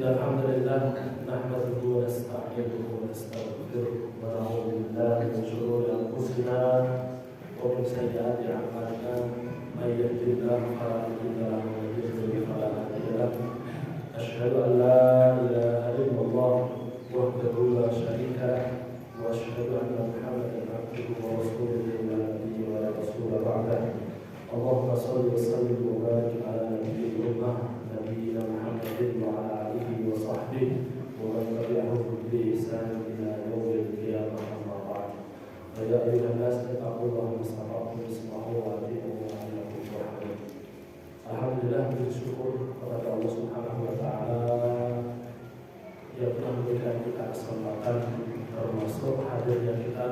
Alhamdulillah nahmaduhu wa nasta'inuhu wa nastaghfiruh wa na'udzu billahi min shururi anfusina wa min sayyiati a'malina may yahdihillahu fala mudilla lahu wa may yudlil fala hadiya lahu asyhadu an la ilaha illallah wahdahu la syarika lahu wa asyhadu anna Muhammadan abduhu wa rasuluhu la nabiyya wa la rasula ba'dahu Allahumma shalli wa sallim wa barik ala nabiyyil ummah nabiyyina Muhammadin wa ala alihi wa sahbihi wa man tabi'ahum bi ihsan ila yaumil qiyamah amma ba'd. Ya ayyuhan nas taqullaha mastata'tum isma'u wa ati'u wa la'allakum turhamun. Alhamdulillah, bersyukur kepada Allah Subhanahu wa taala yang telah memberikan kita kesempatan termasuk hadirnya kita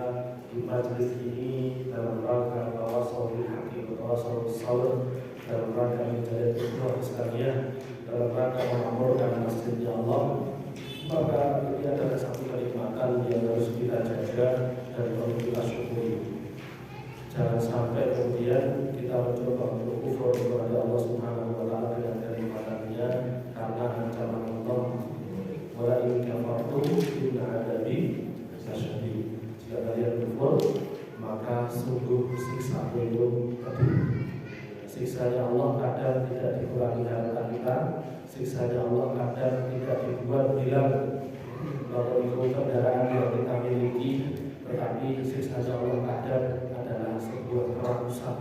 di majelis ini dalam rangka tawasul bil haqqi wa tawasul bis sabr, dalam rangka menjalin ukhuwah Islamiyah, dalam rangka memakmurkan masjidnya Allah. Maka ini adalah satu kenikmatan yang harus kita jaga dan perlu kita syukuri. Jangan sampai kemudian kita mencoba untuk kufur kepada Allah Subhanahu wa taala dengan kenikmatannya, karena ancaman Allah wala in kafartum inna adabi lasyadid. Jika kalian kufur, maka sungguh siksa belum pedih. Siksanya Allah kadang tidak dikurangi harta kita, siksanya Allah kadang tidak dibuat hilang kalau itu kendaraan yang kita miliki, tetapi siksanya Allah kadang adalah sebuah kerakusan.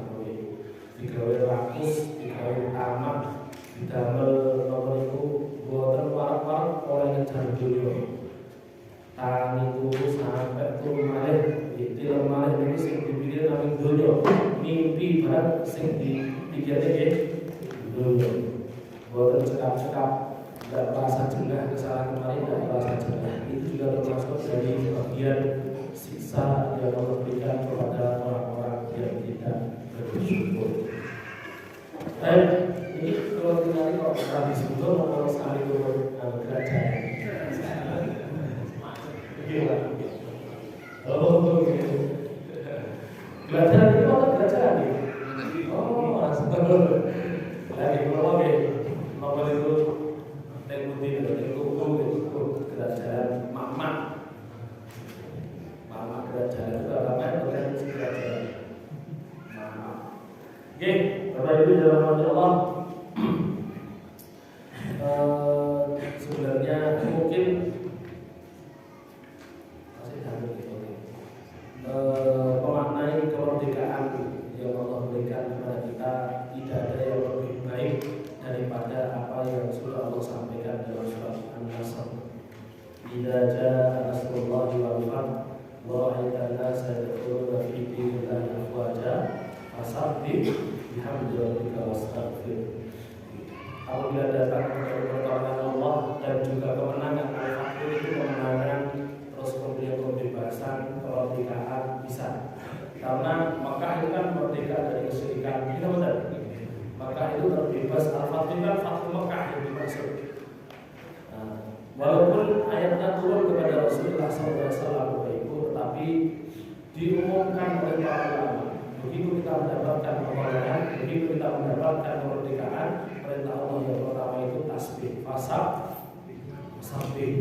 Digawe rakus, digawe tamak, didamel nomor itu boten warak-warak oleh ngejar dunia. Tangi turu sampai turu malih, itil malih ini sing dipikir nang dunia, mimpi barang sing dipikir dunia. Boten cekap-cekap, tidak merasa jengah kesalahan kemarin, tidak merasa jengah. Itu juga termasuk dari bagian siksa yang Allah berikan kepada orang-orang yang tidak bersyukur. Ini kalau kita lihat tradisi itu nomor sekali turun kerajaan. Oh, kerajaan itu apa kerajaan ini? Oh, astagfirullah. Lagi kalau nomor itu tekuti itu kerajaan mama kerajaan itu apa? Bukan kerajaan mama. Oke, Bapak Ibu dalam Allah. Sebenarnya mungkin memaknai kemerdekaan yang Allah berikan kepada kita, tidak ada yang lebih baik daripada apa yang sudah Allah sampaikan dalam surat An-Nasr. Idza jaa nasrullahi wal fath wa ra'aitan nasa yadkhuluna fi dinillahi afwaja fasabbih bihamdi rabbika wastaghfir. Apabila datang pertolongan Allah dan juga kemenangan, al-fath itu kemenangan, terus kemudian kebebasan, kemerdekaan bisa. Karena Makkah itu kan merdeka dari kesyirikan, kita benar. Makkah itu terbebas, al-fath kan Fath Makkah yang dimaksud. Walaupun ayatnya turun kepada Rasulullah SAW, tetapi diumumkan oleh para ulama. Begitu kita mendapatkan kemenangan, begitu kita mendapatkan kemerdekaan, perintah Allah yang pertama itu tasbih, tasbih.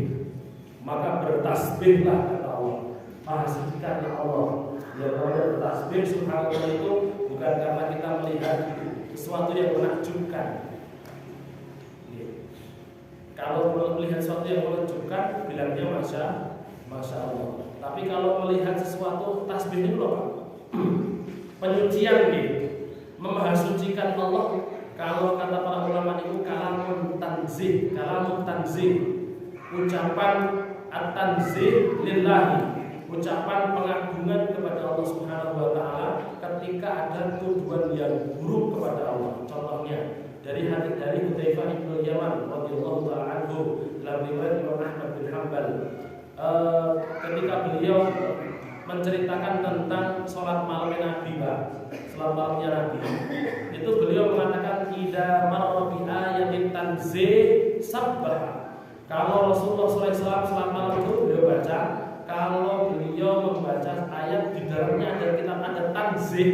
Maka bertasbihlah kata Allah. Maha sucikanlah Allah. Yang namanya bertasbih subhanallah itu bukan karena kita melihat sesuatu yang menakjubkan. Kalau melihat sesuatu yang menakjubkan, bilangnya masya Allah. Tapi kalau melihat sesuatu, tasbih itu loh, penyucian gitu, memahasucikan Allah. Kalau kata para ulama itu kalamun tanzih, ucapan at-tanzih lillahi, ucapan pengagungan kepada Allah Subhanahu wa taala ketika ada tuduhan yang buruk kepada Allah. Contohnya dari hadis dari Hudzaifah bin Yaman radhiyallahu taala anhu dalam riwayat Imam Ahmad bin Hanbal, ketika beliau menceritakan tentang sholat malamnya Nabi, sholat malamnya Nabi, itu beliau mengatakan idza marra bi ayatin tanzih sabbah. Kalau Rasulullah SAW sholat malam itu beliau baca, kalau beliau membaca ayat di dalamnya ada kitab ada tanzih,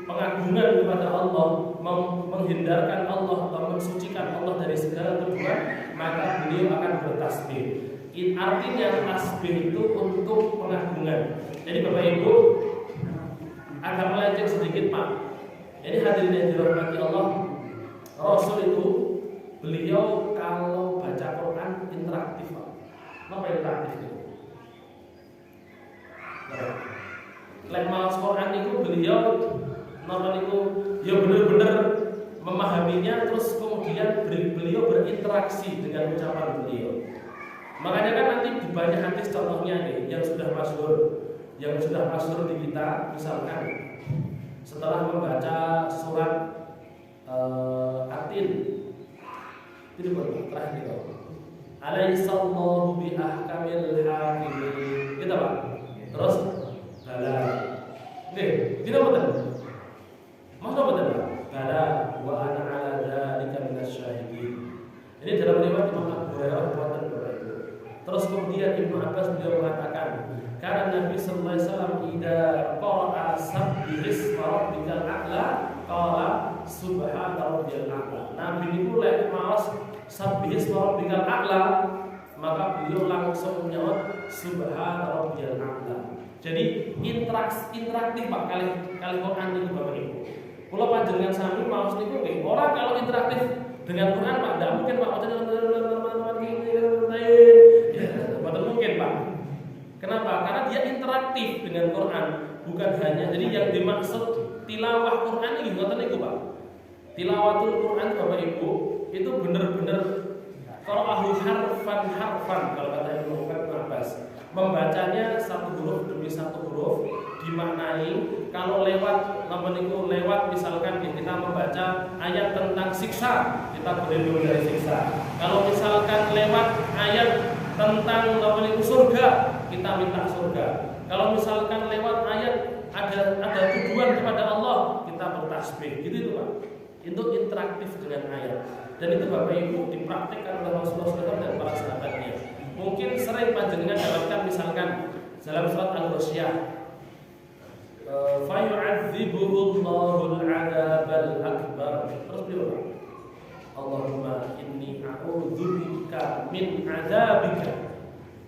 pengagungan kepada Allah, menghindarkan Allah atau mensucikan Allah dari segala tuduhan, maka beliau akan bertasbih. Artinya tasbih itu untuk pengagungan. Jadi Bapak Ibu, agak melenceng sedikit Pak. Ini hadirin yang dirahmati Allah, Rasul itu beliau kalau baca Quran interaktif Pak. Apa interaktif itu? Lek maos Quran itu beliau normal itu ya benar-benar memahaminya, terus kemudian beliau berinteraksi dengan ucapan beliau. Makanya kan nanti di banyak hadis contohnya nih yang sudah masyhur di kita, misalkan setelah membaca surat At-Tin, itu terakhir itu Alaihissallahu biahkamil hakimin, gitu Pak. Terus bala, nih kita betul, maksudnya betul Pak. Bala wa ana ala dzalika minasyahidin. Ini dalam riwayat Imam Abu Hurairah. Terus kemudian Ibnu Abbas beliau mengatakan, karena Nabi sallallahu alaihi wasallam idza qara'a sabbihisma rabbikal a'la qala subhana rabbiyal a'la. Nabi niku lek maos sabbihisma rabbikal a'la, maka beliau langsung menjawab subhana rabbiyal a'la. Jadi interaktif Pak kali Quran niku Bapak Ibu. Kula panjenengan sami maos niku nggih, orang kalau interaktif dengan Quran Pak, tidak mungkin Pak mungkin Pak. Kenapa? Karena dia interaktif dengan Quran, bukan hanya. Jadi yang dimaksud tilawah Quran ini ngoten niku Pak. Tilawatul Quran Bapak Ibu itu benar-benar qara'ahu harfan kalau kata Ibnu Abbas. Membacanya satu huruf demi satu huruf, dimaknai. Kalau lewat misalkan kita membaca ayat tentang siksa, kita berlindung dari siksa. Kalau misalkan lewat ayat tentang surga, kita minta surga. Kalau misalkan lewat ayat ada tujuan kepada Allah, kita bertasbih. Gitu itu Pak. Itu interaktif dengan ayat. Dan itu Bapak Ibu dipraktikkan oleh Rasulullah SAW dan para sahabatnya. Mungkin sering panjenengan dapatkan misalkan dalam surat Al-Ghasyiyah, fa yu'adzibuhu Allahul 'adzabal akbar. Terus beliau Allahumma inni a'udzubika min 'adzabika.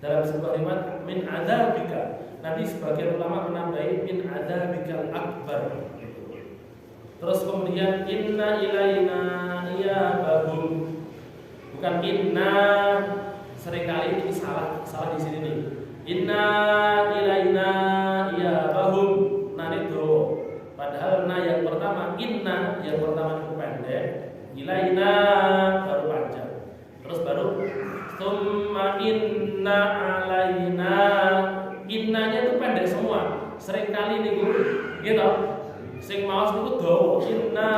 Dalam sebuah riwayat min 'adzabika. Nanti sebagian ulama menambahi min 'adzabikal akbar. Terus kemudian inna ilaina iyabahum. Bukan inna, seringkali ini salah di sini nih. Inna ilaina iyabahum. Nah itu padahal yang pertama inna, yang pertama itu pendek, ilaina baru panjang. Terus baru summa inna alaina. Innanya itu pendek semua. Seringkali nih gitu. Sing maos niku dawa inna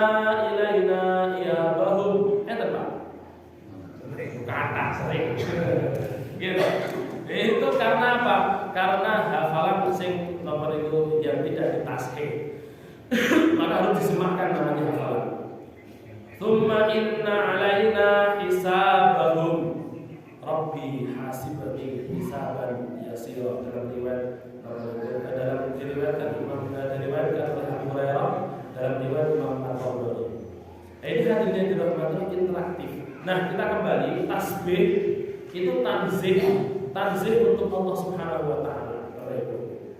ilaina iyabahum. Enten Pak. Kata sering. Gitu. Itu karena apa? Karena hafalan sing nomor itu yang tidak ditaskih. Maka harus disematkan namanya hafalan. Tsumma inna alaina hisabahum. Rabbi hasibni hisaban yasira. Dalam diriwayatkan Imam diriwayatkan oleh Abu Hurairah, dalam riwayat Imam At-Tabari. Ini hadirin yang dirahmati interaktif. Nah, kita kembali tasbih itu tanzih untuk Allah Subhanahu wa taala.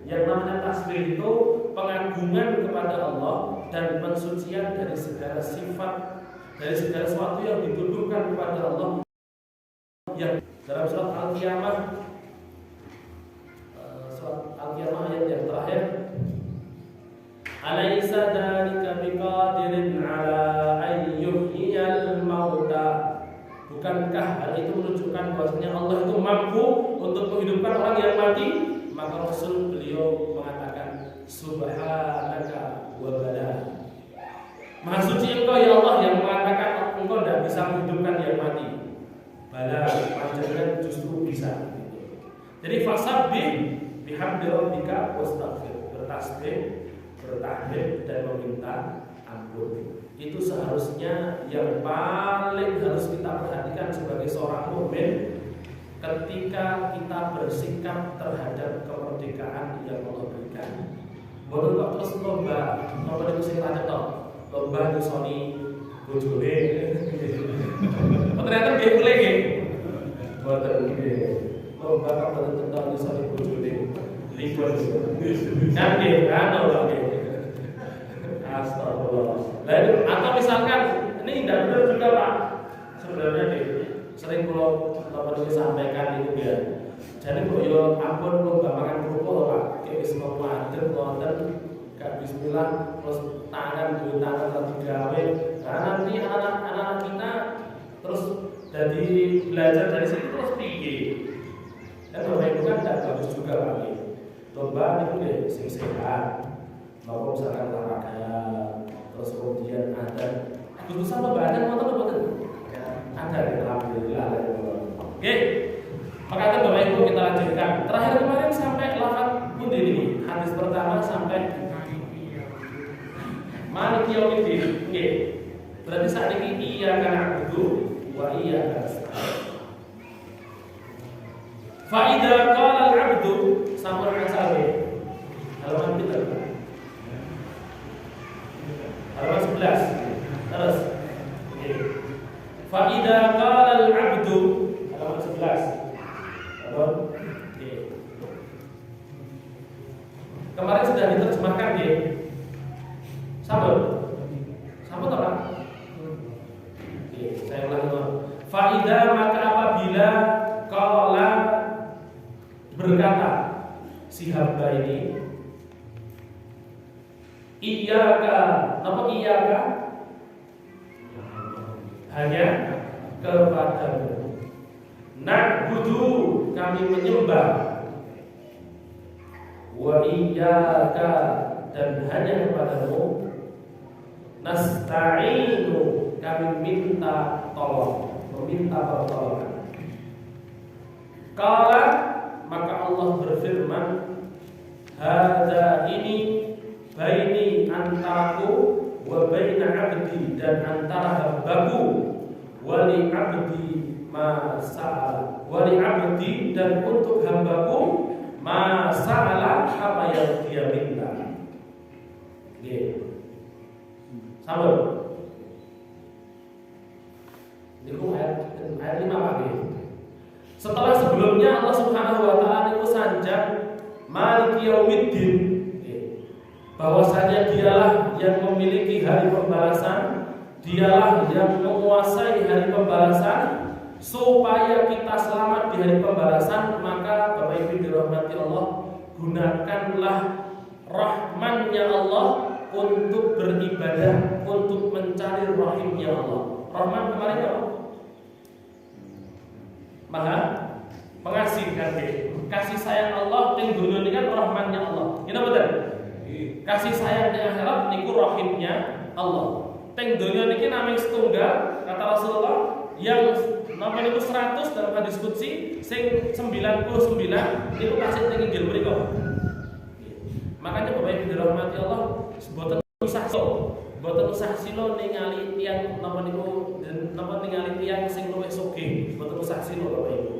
Yang namanya tasbih itu pengagungan kepada Allah dan pensucian dari segala sifat, dari segala sesuatu yang dituduhkan kepada Allah. Yang dalam surat Al-Qiyamah, ayat yang terakhir, alaysa dzalika biqadirin ala an yuhyiyal mauta. Bukankah hal itu menunjukkan bahwasanya Allah itu mampu untuk menghidupkan orang yang mati? Maka Rasul beliau mengatakan subhanaka wa bala. Maha suci Engkau ya Allah yang mengatakan Engkau tidak bisa menghidupkan yang mati. Bala, panjenengan justru bisa. Jadi fasabbih bihamdi rabbika wastaghfir. Bertasbih, bertahmid dan meminta ampun. Itu seharusnya yang paling harus kita perhatikan sebagai seorang mukmin ketika kita bersikap terhadap kemerdekaan yang Allah berikan. Boten kok terus lomba itu sing racet to. lomba nyusoni bojone. Ternyata dia boleh nggih. Boten nggih. Lomba kapan tentang nyusoni bojone. Libur. Kan nggih, anu nggih. Astagfirullah. Lalu atau misalkan ini tidak benar juga Pak. Sebenarnya nih sering kalau sampaikan itu ya. Jadi kok yo ampun lomba makan kerupuk Pak. Kayak wis mau adem wonten gak bismillah terus tangan lagi gawe. Nah, nanti anak-anak kita terus jadi belajar dari situ terus piye. Dan lomba itu kan tidak bagus juga Pak. Lomba itu deh sing sehat. Mau misalkan olahraga, terus kemudian ada jurusan lomba ada ada alhamdulillah. Oke, maka Bapak Ibu kita lanjutkan. Terakhir kemarin sampai lafaz pundi ini hadis pertama sampai Maliki yaumiddin. Oke, berarti saat ini iya kana abudu wa iya nasta'in. Fa idza qala al-'abdu sama al-asabi halaman kita halaman 11 terus fa idza qala al-'abdu halaman 11 kemarin sudah diterjemahkan ya sambut apa? Saya ulangi fa idza maka apabila qala berkata si hamba ini iyyaka hanya kepadamu na'budu kami menyembah wa iyyaka dan hanya kepadamu nasta'inu kami meminta pertolongan. Qala maka Allah berfirman hadza ini baini antaku wa baina 'abdi dan antara hambaku wali 'abdi ma sa'ala wali 'abdi dan untuk hambaku ma sa'ala apa yang dia minta. Nggih. Sabar. Niku ayat 5 Pak nggih. Setelah sebelumnya Allah Subhanahu wa taala niku sanjang Maliki yaumiddin bahwasanya dialah yang memiliki hari pembalasan, dialah yang menguasai hari pembalasan. Supaya kita selamat di hari pembalasan, maka Bapak Ibu dirahmati Allah, gunakanlah rahmannya Allah untuk beribadah, untuk mencari rahimnya Allah. Rahman kemarin apa? Maha pengasih kan kasih sayang Allah yang dunia ini kan rahmannya Allah. Ini betul. Kasih sayang di akhirat niku rahimnya Allah. Teng dunia ini namanya setunggal kata Rasulullah yang namanya itu 100 dalam hadis qudsi sing 99 itu kasih teng injil mriku. Makanya Bapak Ibu dirahmati Allah boten usah silo ningali tiyang napa niku ningali tiyang sing luwih sugih boten usah silo Bapak Ibu.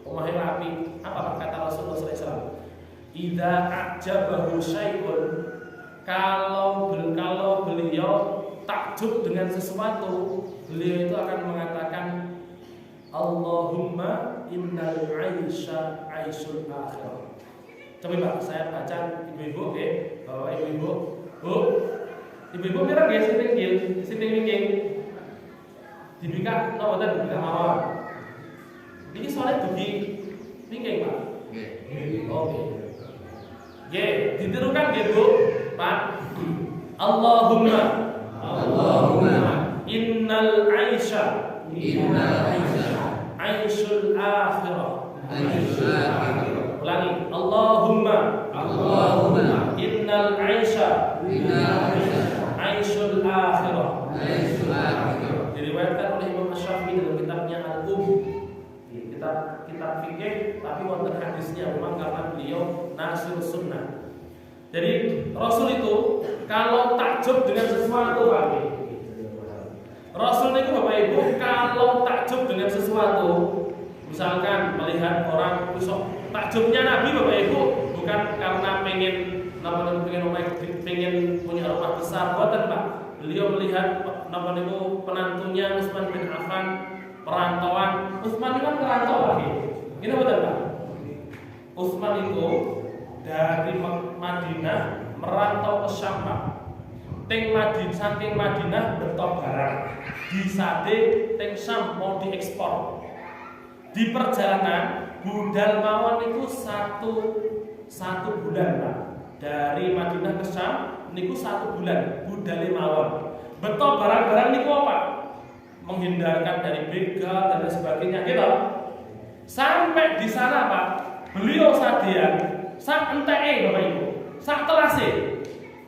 Omahe rapi apa kata Rasulullah sallallahu alaihi wasallam? Idza ajabahu syai'un kalau beliau takjub dengan sesuatu, beliau itu akan mengatakan Allahumma innal 'aisha 'aisyul akhirah. Coba Pak, saya baca ibu-ibu nggih, Bapak ibu-ibu. Bu, ibu-ibu mira nggih sing nggih. Dibika napa ten dibika mawon. Niki soalnya dugi nggih Pak. Nggih. Oke. Nggih, ditirukan nggih Bu, Pak. Allahumma innal 'aisha 'aisyul akhirah. Ulangi. Allahumma innal 'aisha 'aisyul akhirah. Diriwayatkan oleh Imam Asy-Syafi'i dalam kitabnya kitab fikih, tapi wonten hadisnya memang karena beliau nasir sunnah. Jadi Rasul itu kalau takjub dengan sesuatu Pak. Rasul itu Bapak Ibu kalau takjub dengan sesuatu, misalkan melihat orang busuk, takjubnya Nabi Bapak Ibu bukan karena pengen punya rumah besar, bukan Pak. beliau melihat penantunya Utsman bin Affan perantauan. Utsman itu kan perantau lagi. Ini betul Pak? Utsman itu dari Madinah merantau ke Syam Pak. Saking Madinah betok barang disade teng Syam mau diekspor. Di perjalanan budal mawon itu satu bulan Pak. Dari Madinah ke Syam niku 1 bulan budale mawon. Betok barang-barang niku apa? Menghindarkan dari begal dan lain sebagainya gitu. Sampai di sana Pak, beliau sadean sak enteke Bapak Ibu, sak telase.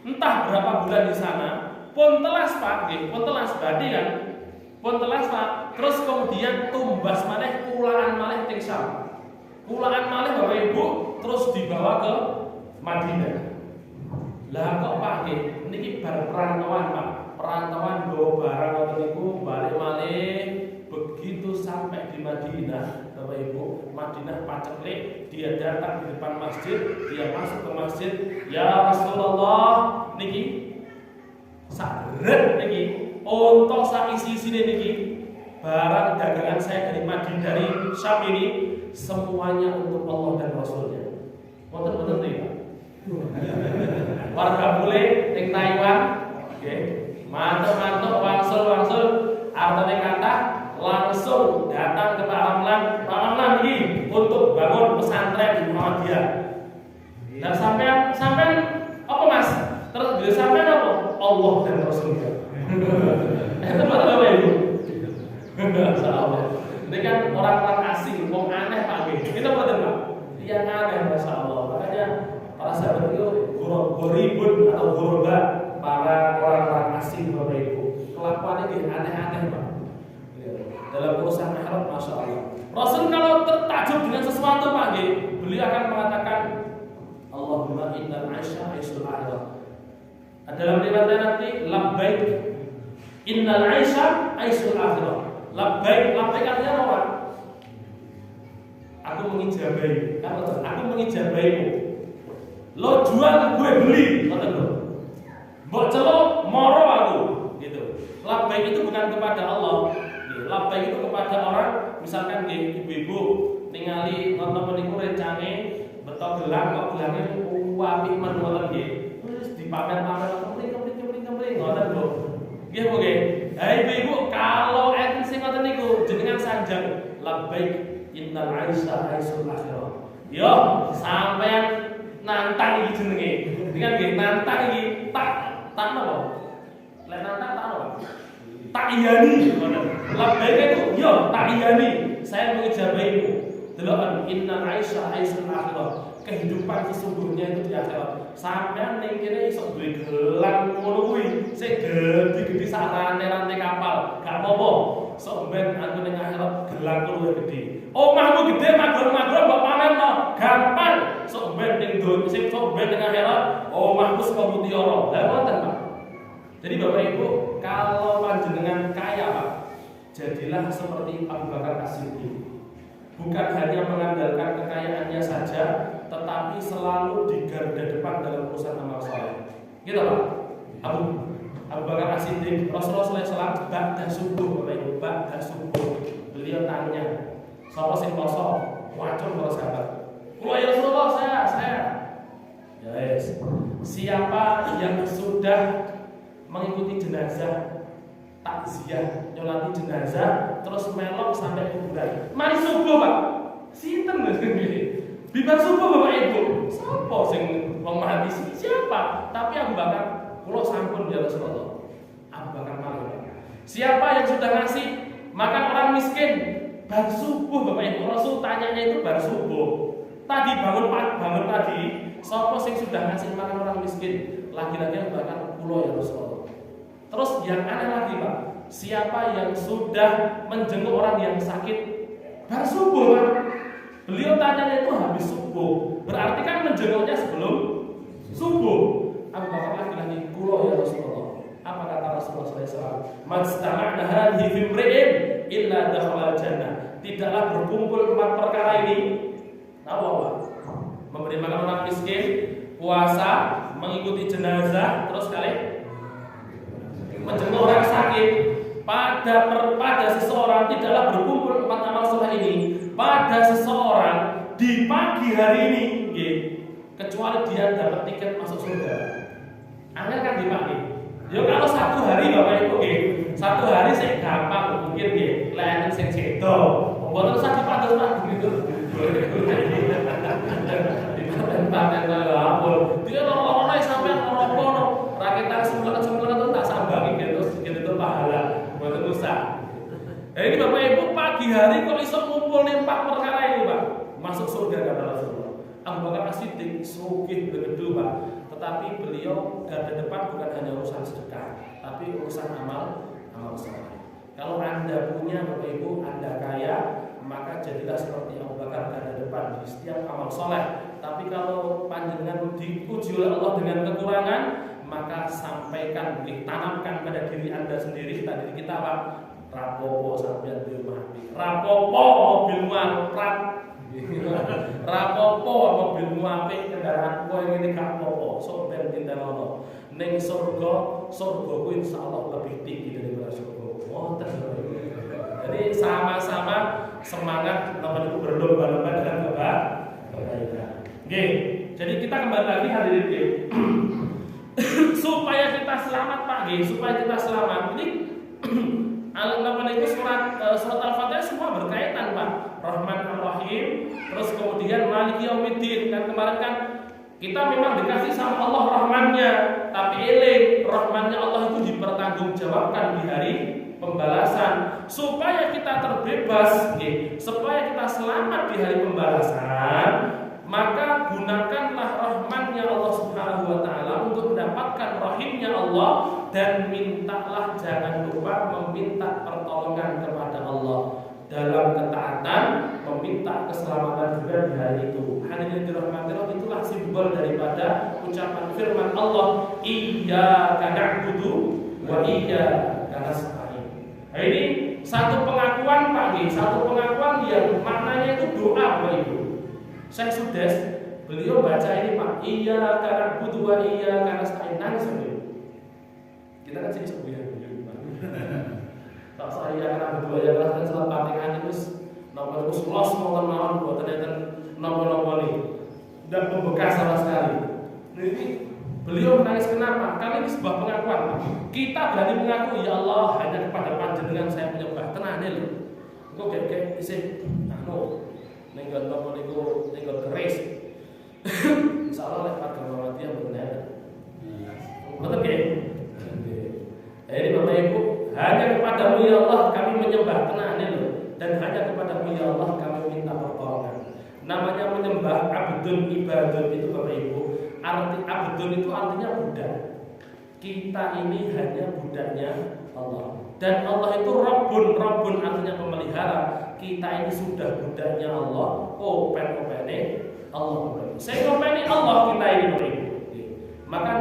Entah berapa bulan di sana, pun telas Pak, nggih, pun telas berarti kan. Pun telas Pak. Terus kemudian tumbas malih kulaan malih teng Syam. Kulaan malih Bapak Ibu terus dibawa ke Madinah. Lah kok Pak nggih, niki bar perantauan Pak. Perantauan bawa barang ngoten niku balik malih begitu sampai di Madinah, Bapak Ibu, Madinah paceklik, dia datang di depan masjid, dia masuk ke masjid, ya Rasulullah, niki sakret niki, untuk sak isi-isine niki, barang dagangan saya dari Madinah dari Syam ini semuanya untuk Allah dan Rasulnya. Wonten niki Pak. Warga bule ning Taiwan, nggih, mantep wangsul artine kata langsung datang ke Pak Ramlan ini untuk bangun pesantren Muhammadiyah. Nah sampean apa Mas? Terus dia sampean apa? Allah dan Rasulnya. Itu Bapak Ibu. Masyaallah. Ini kan orang-orang asing, wong aneh Pak nggih. Kita betul Pak. Dia aneh masyaallah. Makanya para sahabat itu goribun atau goroba, para orang-orang asing Bapak Ibu. Kelakuannya dia aneh-aneh Pak. Dalam urusan mihrab, masya Allah. Rasul kalau tertakjub dengan sesuatu Pak, beliau akan mengatakan Allahumma innal aisha aisyul akhirah. Dalam riwayat nanti labbaik innal aisha aisyul akhirah. Labbaik artinya apa? Aku mengijabahi. Aku mengijabahimu. Lo jual gue beli, kata lo. Mbok celok moro aku, gitu. Labbaik itu bukan kepada Allah. Labbaik itu kepada orang, misalkan ibu-ibu ningali nonton niku rencange betok gelang kok gelange apik men ngoten nggih. Terus dipamer-pamer kempling ngoten lho. Nggih Bu nggih. Ha ibu-ibu kalau enten sing ngoten niku jenengan sanjang labbaik innal aisha aisyul akhirah. Yo sampean nantang iki jenenge. Dengan nggih nantang iki tak napa? Lek nantang tak napa? Tak iyani, labbaik itu, yo tak iyani, saya mengijabahimu. Deloken inna Aisyah aisyul akhirah, kehidupan sesungguhnya itu di akhirat. Sampeyan ning kene iso duwe gelang ngono kuwi, sing gede-gede sak rantai kapal, gak apa-apa. Sok ben aku ning akhirat gelang luwih gede. Omahmu gede, magro-magro mbok pamerno, gampang. Sok ben ning donya sing sok ben ning akhirat, omahmu saka mutiara. Lah ngoten Pak. Jadi Bapak Ibu, kalau panjenengan kaya Pak, jadilah seperti Abu Bakar As-Siddiq. Bukan hanya mengandalkan kekayaannya saja, tetapi selalu di garda depan dalam urusan amal saleh. Gitu Pak. Abu Bakar As-Siddiq, Rasulullah SAW ba'da subuh, Bapak Ibu, ba'da subuh. Beliau tanya, sapa sing poso? Wacur para sahabat. "Oh ya Rasulullah, saya." Ya yes. Siapa yang sudah mengikuti jenazah, takziah, nyolati jenazah, terus melok sampai kuburan. Mari subuh Pak. Sinten ngene? Bibar subuh Bapak Ibu. Sapa sing wong mati siapa? Tapi Abu Bakar, kula sampun ya Rasulullah. Abu Bakar malah. Siapa yang sudah ngasih makan orang miskin bar subuh Bapak Ibu? Rasul tanyanya itu bar subuh. Tadi bangun tadi, sapa sing sudah ngasih makan orang miskin? Lagi-lagi Abu Bakar, kula ya Rasulullah. Terus yang aneh lagi Pak, siapa yang sudah menjenguk orang yang sakit bar subuh Pak? Beliau tanyanya itu habis subuh, berarti kan menjenguknya sebelum subuh. Abu Bakar lagi-lagi, kula ya Rasulullah. Apa kata Rasulullah SAW? Majtama'na hadhihi fi imri'in illa dakhala jannah. Tidaklah berkumpul 4 perkara ini. Tahu apa? Memberi makan orang miskin, puasa, mengikuti jenazah, terus kali menjenguk orang sakit. Pada seseorang tidaklah berkumpul 4 amal soleh ini pada seseorang di pagi hari ini, kecuali dia dapat tiket masuk surga. Angel kan di pagi. Yo kalau satu hari Bapak Ibu, satu hari saya gampang mungkin layanan sing sedo. Mboten usah dipados-pados gitu. Dipaten-paten karo ampun. Dia loro-loro sampean ora raketan sempelet-sempelet tak sambangi gitu pahala. Mboten usah. Ini Bapak Ibu pagi hari kok iso ngumpul ning 4 perkara ini, Pak. Masuk surga kata Rasulullah. Abu Bakar As-Siddiq sugih begitu, Pak. Tetapi beliau garda depan bukan hanya urusan sedekah, tapi urusan amal saleh. Kalau Anda punya Bapak Ibu, Anda kaya, maka jadilah seperti Abu Bakar garda depan di setiap amal saleh. Tapi kalau panjenengan diuji oleh Allah dengan kekurangan, maka sampaikan, ditanamkan pada diri Anda sendiri. Tadi kita Pak, rapopo sampeyan di rumah, rapopo mobilmu prat, rapopo mobilmu apik, kendaraan kowe ngene gak apa-apa, sok ben ditenono. Ning surga kuwi insyaallah lebih tinggi daripada surga. Jadi sama-sama semangat teman-teman berlomba-lomba dalam kebaikan. Oke, jadi kita kembali lagi hadirin supaya kita selamat Pak, supaya kita selamat. Ini surat Al-Fatihah semua berkaitan Pak. Rahman Ar-Rahim, terus kemudian Maliki Yaumiddin. Kan kemarin kan kita memang dikasih sama Allah rahmannya, tapi rahmannya Allah itu dipertanggungjawabkan di hari pembalasan supaya kita terbebas, supaya kita selamat di hari pembalasan. Maka gunakanlah rahmannya Allah Subhanahu wa taala untuk mendapatkan rahimnya Allah, dan mintalah, jangan lupa meminta pertolongan kepada Allah dalam ketaatan, meminta keselamatan juga di hari itu. Hadirin dirahmati Allah, itulah simbol daripada ucapan firman Allah, iyyaka na'budu wa iyyaka nasta'in. Nah, ini satu pengakuan Pak, satu pengakuan yang maknanya itu doa Bapak Ibu. Saya sudah beliau baca ini Pak, iyyaka na'budu wa iyyaka nasta'in. Nangis beliau. Kita kan sini sebuah tak saya karena berdua ya kan salah Fatihah itu nomor itu los mawon buat ternyata nomor ini dan membekas sama sekali. Ini beliau menangis kenapa? Karena ini sebuah pengakuan. Kita berani mengaku ya Allah hanya kepada Panjenengan saya menyembah. Tenang nih loh. Kok kayak isi nenggal nomor itu nenggal keris. Insyaallah lewat agama dia benar. Betul kan? Jadi Bapak Ibu, hanya kepadamu ya Allah kami menyembah, tenang loh. Dan hanya kepadamu ya Allah kami minta pertolongan. Namanya menyembah abdun ibadun itu Bapak Ibu. Arti abdun itu artinya budak. Kita ini hanya budaknya Allah. Dan Allah itu Rabbun artinya pemelihara. Kita ini sudah budaknya Allah. Open-opene Allah. Saya ngopeni Allah kita ini Bapak Ibu. Maka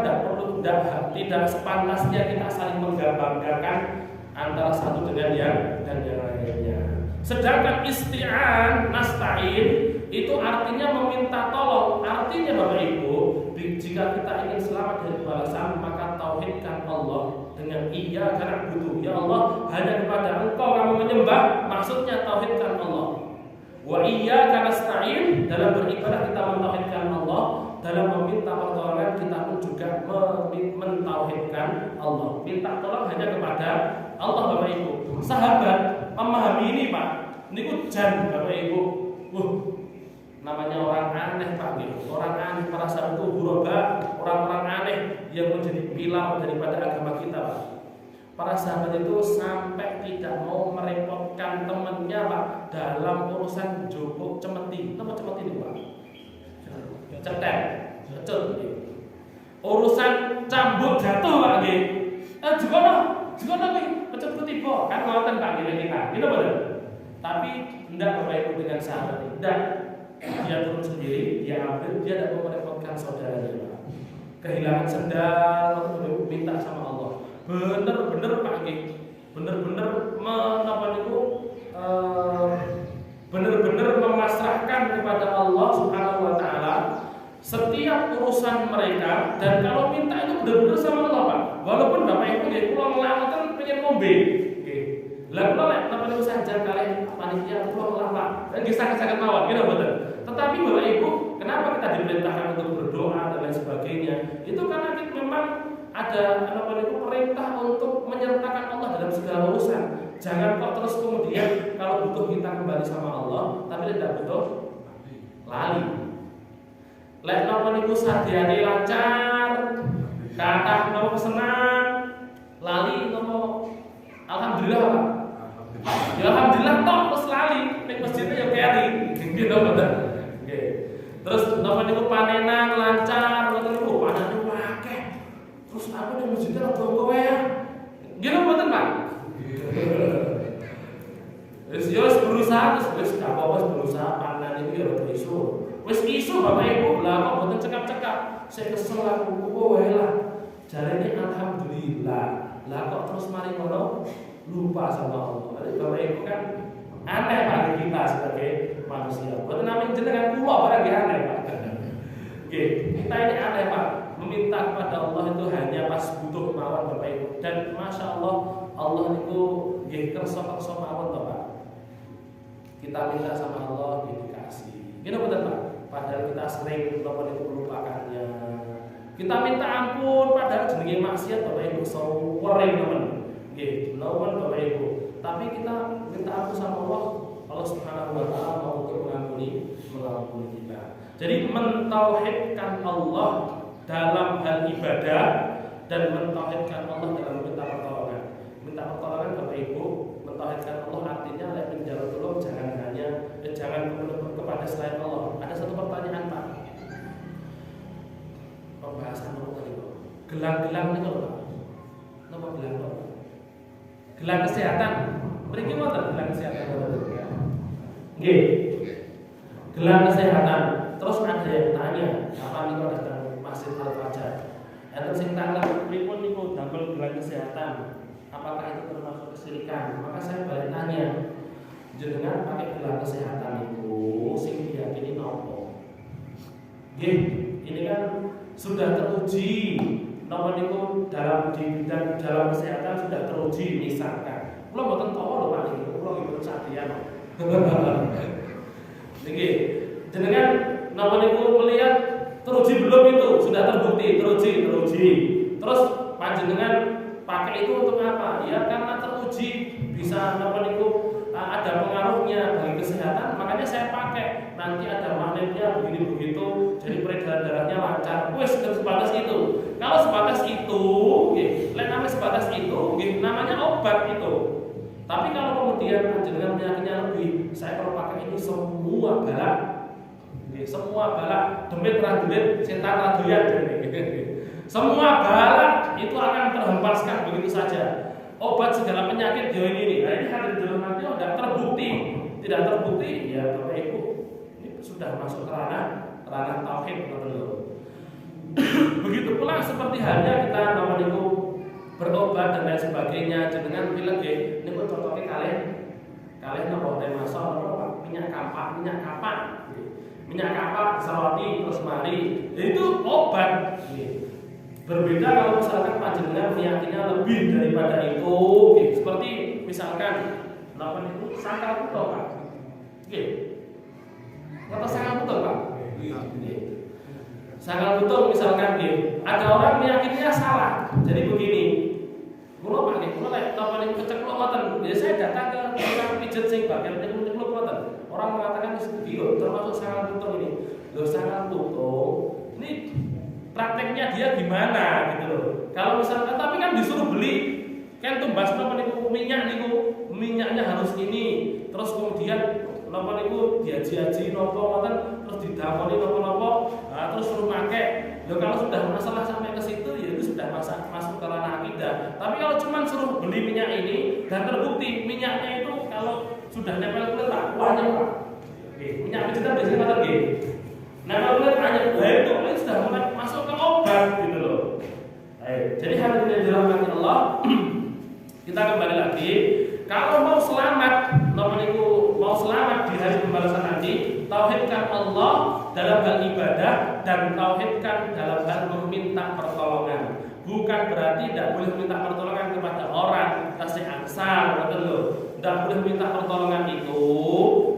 tidak sepantasnya kita saling menggabungkan antara satu dengan yang lainnya. Sedangkan isti'an, nasta'in itu artinya meminta tolong. Artinya Bapak Ibu, jika kita ingin selamat dari balasan, maka tauhidkan Allah dengan iyyaka na'budu. Ya Allah, hanya kepada Engkau kami menyembah. Maksudnya tauhidkan Allah. Wa iyyaka nasta'in, dalam beribadah kita mentauhidkan Allah. Dalam meminta pertolongan kita pun juga mentauhidkan Allah. Minta tolong hanya kepada Allah Bapak Ibu. Sahabat memahami ini Pak. Niku jan Bapak Ibu. Namanya orang aneh Pak. Orang aneh, para sahabat itu huraba, orang-orang aneh yang menjadi pilar daripada agama kita Pak. Para sahabat itu sampai tidak mau merepotkan temannya Pak dalam urusan joko cemeti. Apa cemeti itu Pak? Cetek, urusan cambuk jatuh Pak nggih. Juga nih, pecut ketiba kan ngoten Pak nggih kita. Gitu betul. Tapi tidak Bapak Ibu dengan sahabat ini. Tidak, dia turun sendiri, dia ambil, dia tidak mau merepotkan saudaranya Pak. Kehilangan sendal, minta sama Allah. Bener-bener Pak nggih. Bener-bener bener-bener memasrahkan kepada Allah Subhanahu wa taala setiap urusan mereka, dan kalau minta itu benar-benar sama Allah, Pak. Walaupun Bapak Ibu nggih kula ngelawan pengen ngombe. Nggih. Lah kula lek napa niku saja kalian panitia kula ngelawan. Dan nggih saged-saged mawon, nggih mboten. Tetapi Bapak Ibu, kenapa kita diperintahkan untuk berdoa dan lain sebagainya? Itu karena kita memang ada apa niku perintah untuk menyertakan Allah dalam segala urusan. Jangan kok terus kemudian kalau butuh kita kembali sama Allah, tapi tidak butuh lali. Lek napa niku sadiane lancar, kathah napa pesenan, lali napa alhamdulillah, Pak. Ya alhamdulillah tok terus lali, ning masjidnya ya keri. Nggih to, Pak. Nggih. Terus napa niku panenan lancar, ngoten niku panane akeh. Terus apa ning masjidnya rada kowe ya. Nggih to, mboten, Pak? Wis berusaha terus wis gak apa-apa berusaha panen itu ya rada iso. Wis iso Bapak Ibu, lah kok mboten cekap-cekap. Saya kesel aku wae lah. Jarene alhamdulillah. Lah kok terus mari ngono lupa sama Allah. Berarti Bapak Ibu kan aneh bagi kita sebagai manusia. Mboten namung jenengan kula barang nggih aneh, Pak. Oke, kita ini aneh, Pak. Meminta kepada Allah itu hanya pas butuh mawon Bapak Ibu. Dan Masya Allah, Allah itu nggih kersa-kersa mawon to, Pak. Kita minta sama Allah dikasih. Gini betul, Pak. Padahal kita sering melupakannya. Kita minta ampun padahal jenenge maksiat Bapak Ibu sawering teman. Nggih, lawan Bapak Ibu. Tapi kita minta ampun sama Allah. Allah Subhanahu wa taala mau untuk mengampuni kita. Jadi mentauhidkan Allah dalam hal ibadah dan mentauhidkan Allah dalam minta pertolongan. Minta pertolongan Bapak Ibu, mentauhidkan Allah artinya la minjaratullah jangan hanya jangan kepada selain Allah. Ada satu pertanyaan, Pak. Pembahasan apa tadi, Pak? Gelang-gelang niku lho, Pak. Napa gelang, Pak? Gelang kesehatan. Mriki wonten gelang kesehatan wonten. Nggih. Gelang kesehatan. Terus ada yang tanya, apa niku datang Masjid Al-Fajar? Enten sing takon pripun niku damel gelang kesehatan? Apakah itu termasuk kesyirikan? Maka saya balik tanya, jenengan pakai gelang kesehatan itu sing diyakini nopo? Nggih, ini kan sudah teruji. Napa niku dalam di bidang dalam kesehatan sudah teruji misalkan. Kula mboten tahu lho Pak niku, kula mboten satriyan. Niki, jenengan napa niku melihat teruji belum itu? Sudah terbukti, teruji. Terus panjenengan pakai itu untuk apa? Ya karena teruji bisa napa niku ada pengaruhnya bagi kesehatan, makanya saya pakai. Nanti ada magnetnya begini begitu, jadi peredaran darahnya lancar. Wes sebatas itu. Kalau sebatas itu, namanya sebatas itu, namanya obat itu. Tapi kalau kemudian panjenengan penyakitnya lebih, saya kalau pakai ini semua balak, semua balak, demit radulit, setan raduyan, semua balak itu akan terhempaskan begitu saja. Obat segala penyakit dia ini. Nah ini hadir dalam hati tidak terbukti ya Bapak Ibu ini sudah masuk ke ranah tauhid betul. Begitu pula seperti halnya kita namanya berobat dan lain sebagainya. Jenengan bilang ini contohnya kalian nopo teh masal minyak kapak sawati terus mari itu obat. Berbeda kalau misalkan panjenengan meyakinnya lebih daripada itu, seperti misalkan apa itu sangkal puto, Pak. Kata sangkal puto, Pak. Sangkal puto misalkan ada orang meyakinnya salah. Jadi begini, kula Pak, kula lek napa niku kecekluk ngoten. Jadi saya datang ke tukang pijet sing bagian kecekluk ngoten. Orang mengatakan itu termasuk sangkal puto ini. Lho sangkal puto ini prakteknya dia gimana gitu loh. Kalau misalkan tapi kan disuruh beli kan tumbas napa niku minyaknya harus ini. Terus kemudian napa niku diaji-aji napa ngoten terus didamoni napa-napa, terus suruh pakai. Loh kalau sudah masalah sampai ke situ ya itu sudah masuk ke ranah akidah. Tapi kalau cuma suruh beli minyak ini dan terbukti minyaknya itu kalau sudah nempel kulit tak banyak, Pak. Minyak vegetal biasanya ngoten nggih. Nempel kulit banyak, itu sudah mulai masuk ke obat gitu loh. Jadi hal ini dirahmati Allah. Kita kembali lagi. Kalau mau selamat, mau selamat di hari pembalasan nanti, Tauhidkan Allah dalam hal ibadah dan tauhidkan dalam hal meminta pertolongan. Bukan berarti tidak boleh minta pertolongan kepada orang, kasih angsal, betul loh. Tidak boleh minta pertolongan itu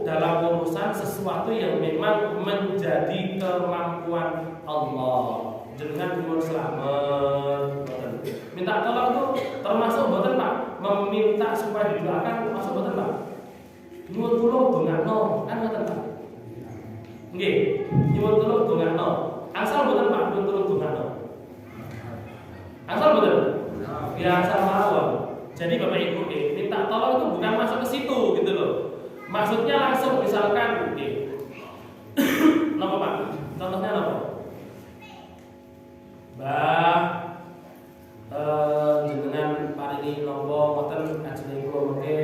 dalam urusan sesuatu yang memang menjadi kemampuan Allah. Dengan nyuwun selamat, minta tolong itu termasuk betul Pak, meminta supaya didoakan termasuk betul Pak. Nyuwun tulung dongakno, kan betul Pak. Nggih, nyuwun tulung dongakno. Asal betul Pak, nyuwun tulung dongakno. Asal betul? Ya asal mawon. Jadi Bapak Ibu, minta tolong itu bukan masuk ke situ gitu loh. Maksudnya langsung misalkan, napa Pak? Contohnya napa? Mbah, jenengan paringi nopo ngoten ajeng kula mengke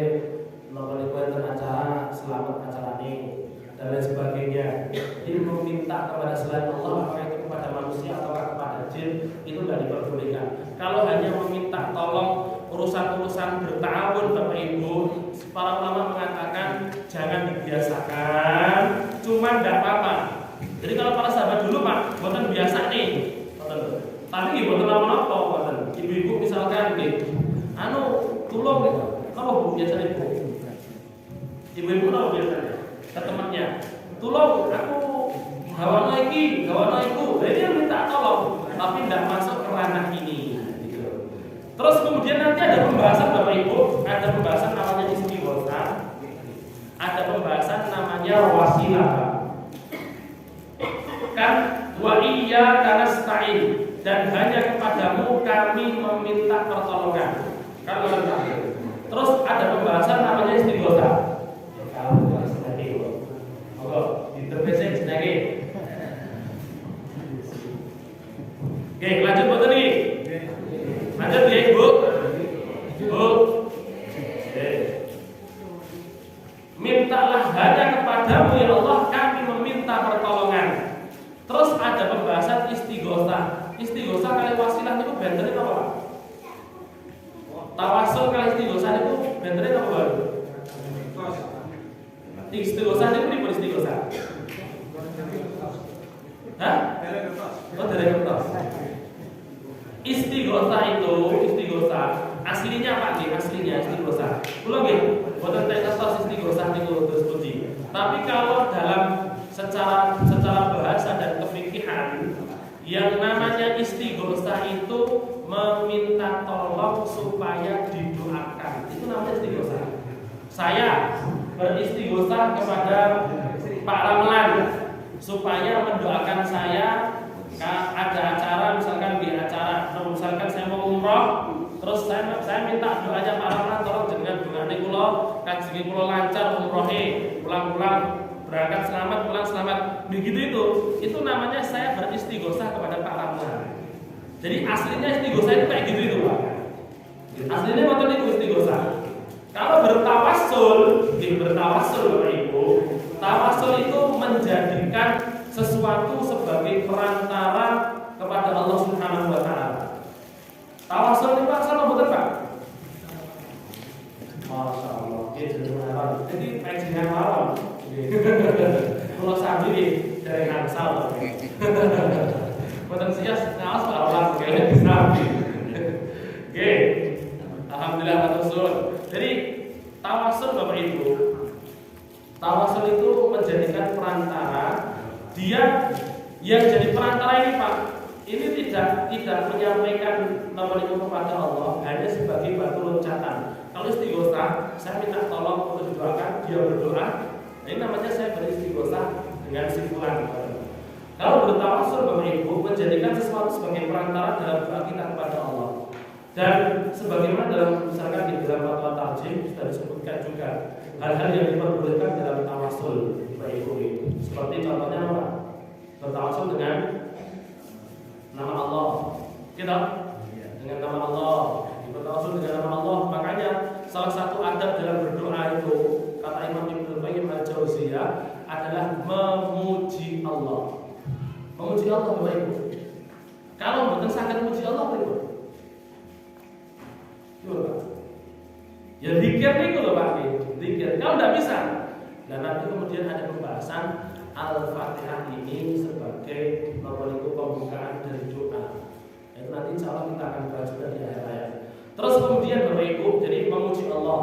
napa niku enten acara selamat acarane dan lain sebagainya. Ini meminta kepada selain Allah, apakah itu kepada manusia atau kepada jin, itu tidak diperbolehkan. Kalau hanya meminta tolong urusan-urusan bertahun Bapak Ibu, para ulama mengatakan jangan dibiasakan, cuma tidak apa-apa. Jadi kalau para sahabat dulu Pak, buatan biasa nih, tapi buatan apa-apa, buatan ibu-ibu misalkan gitu, tulung gitu, apa bu biasanya bu? Ibu-ibu apa biasanya? Ke temannya, tulung aku gawana iki, gawana iku, dia minta tolong, tapi tidak masuk ke ranah ini. Terus kemudian nanti ada pembahasan Bapak Ibu, ada pembahasan namanya istighosah, ada pembahasan namanya wasilah. Kan wa iyyaka nasta'in, dan hanya kepadamu kami meminta pertolongan. Kan terus ada pembahasan namanya istighosah. Kalau sedekah, monggo diterjemahkan sedekah. Oke, lanjut boten iki. Lanjut ya Ibu. Bu. Mintalah hanya kepadamu ya Allah kami meminta pertolongan. Terus ada pembahasan istighosah. Istighosah kali wasilah itu bentere apa Pak? Tawasul kali istighosah itu bentere apa Pak? Istighosah itu pripun istighosah? Hah? Oh, dari kertas. Istighosah aslinya apa nggih? Aslinya istighosah. Kula nggih boten tetos istighosah niku terus puji. Tapi kalau dalam secara bahasa dan kefikihan yang namanya istighosah itu meminta tolong supaya didoakan. Itu namanya istighosah. Saya beristighosah kepada Pak Ramlan supaya mendoakan saya. Ada acara misalkan di acara, misalkan saya mau umroh, terus saya minta doanya Pak Ramlan, tolong jenengan dongane kula kaji kula lancar umrohe, pulang-pulang berangkat selamat, pulang selamat. Begitu itu namanya saya beristighosah kepada Pak Ramlan. Jadi aslinya istighosah itu kayak gitu itu Pak. Aslinya waktu itu istighosah. Kalau bertawassul Bapak Ibu, tawassul itu menjadikan sesuatu sebagai perantara kepada Allah Subhanahu wa taala. Tawassul itu asal betul Pak? Masya Allah, jadi pengen malam. Kalau sendiri dari Hansal, potensinya ngawas Pak Allah kayaknya bisa. Oke, alhamdulillah matur. Jadi tawassul Bapak Ibu, tawassul itu menjadikan perantara. Dia yang jadi perantara ini Pak, ini tidak menyampaikan nama itu kepada Allah, hanya sebagai batu loncatan. Kalau istighosah, saya minta tolong untuk didoakan, dia berdoa. Ini namanya saya beristighosah dengan simpulan. Kalau bertawassul Bapak Ibu menjadikan sesuatu sebagai perantara dalam doa kita kepada Allah. Dan sebagaimana dalam misalkan di dalam fatwa tarjih sudah disebutkan juga hal-hal yang diperbolehkan dalam tawassul Bapak Ibu. Seperti contohnya apa? Bertawassul dengan nama Allah. Kita dengan nama Allah, bertawassul dengan nama Allah. Makanya salah satu adab dalam berdoa itu kata Imam Ibnu Qayyim Al-Jauziyah adalah memuji Allah. Memuji Allah Bapak Ibu. Kalau bukan sangat memuji Allah Bapak Ibu. Ya zikir nih kalau Pak, zikir. Kalau tidak bisa, dan nanti kemudian ada pembahasan Al-Fatihah ini sebagai pembukaan dari doa. Itu nanti insya Allah kita akan bahas juga di akhir ayat. Terus kemudian Bapak Ibu, jadi memuji Allah.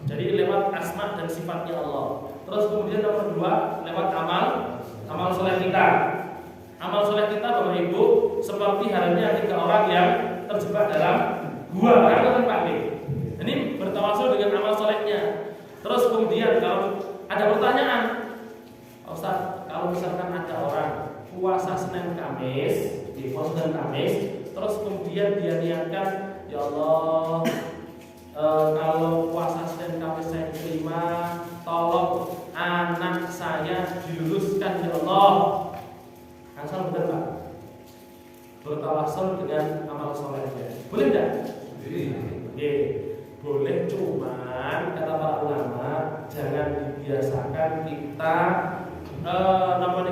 Jadi lewat asma dan sifatnya Allah. Terus kemudian nomor 2 lewat amal soleh kita. Amal soleh kita Bapak Ibu seperti halnya 3 orang yang terjebak dalam gua, kan Pak B. Ini bertawasul dengan amal solehnya. Terus kemudian kalau ada pertanyaan, Ustaz, kalau misalkan ada orang puasa Senin Kamis, di puasa Senin Kamis, terus kemudian dia niatkan, ya Allah, kalau puasa Senin Kamis saya terima, tolong anak saya diluruskan ya Allah. Asal benar Pak. Bertawasul dengan amal solehnya. Boleh tidak? Boleh. Boleh, cuman kata para ulama jangan dibiasakan kita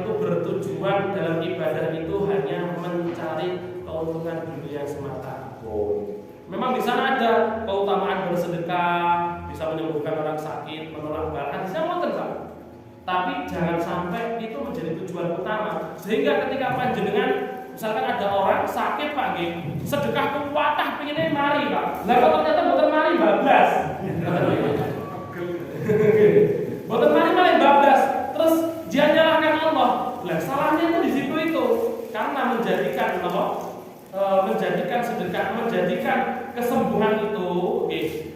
itu bertujuan dalam ibadah itu hanya mencari keuntungan dunia semata. Memang di sana ada keutamaan bersedekah, bisa menyembuhkan orang sakit, menolak bala, bisa ngoten Pak. Tapi jangan sampai itu menjadi tujuan utama. Sehingga ketika panjenengan misalkan ada orang sakit Pak G, sedekah kuwatah pengennya mari Pak. Lah kok ternyata mboten mari bablas. Mboten mari malah bablas. Terus dia nyalahkan Allah. Lah salahnya itu di situ itu. Karena menjadikan apa? Menjadikan sedekah, menjadikan kesembuhan itu,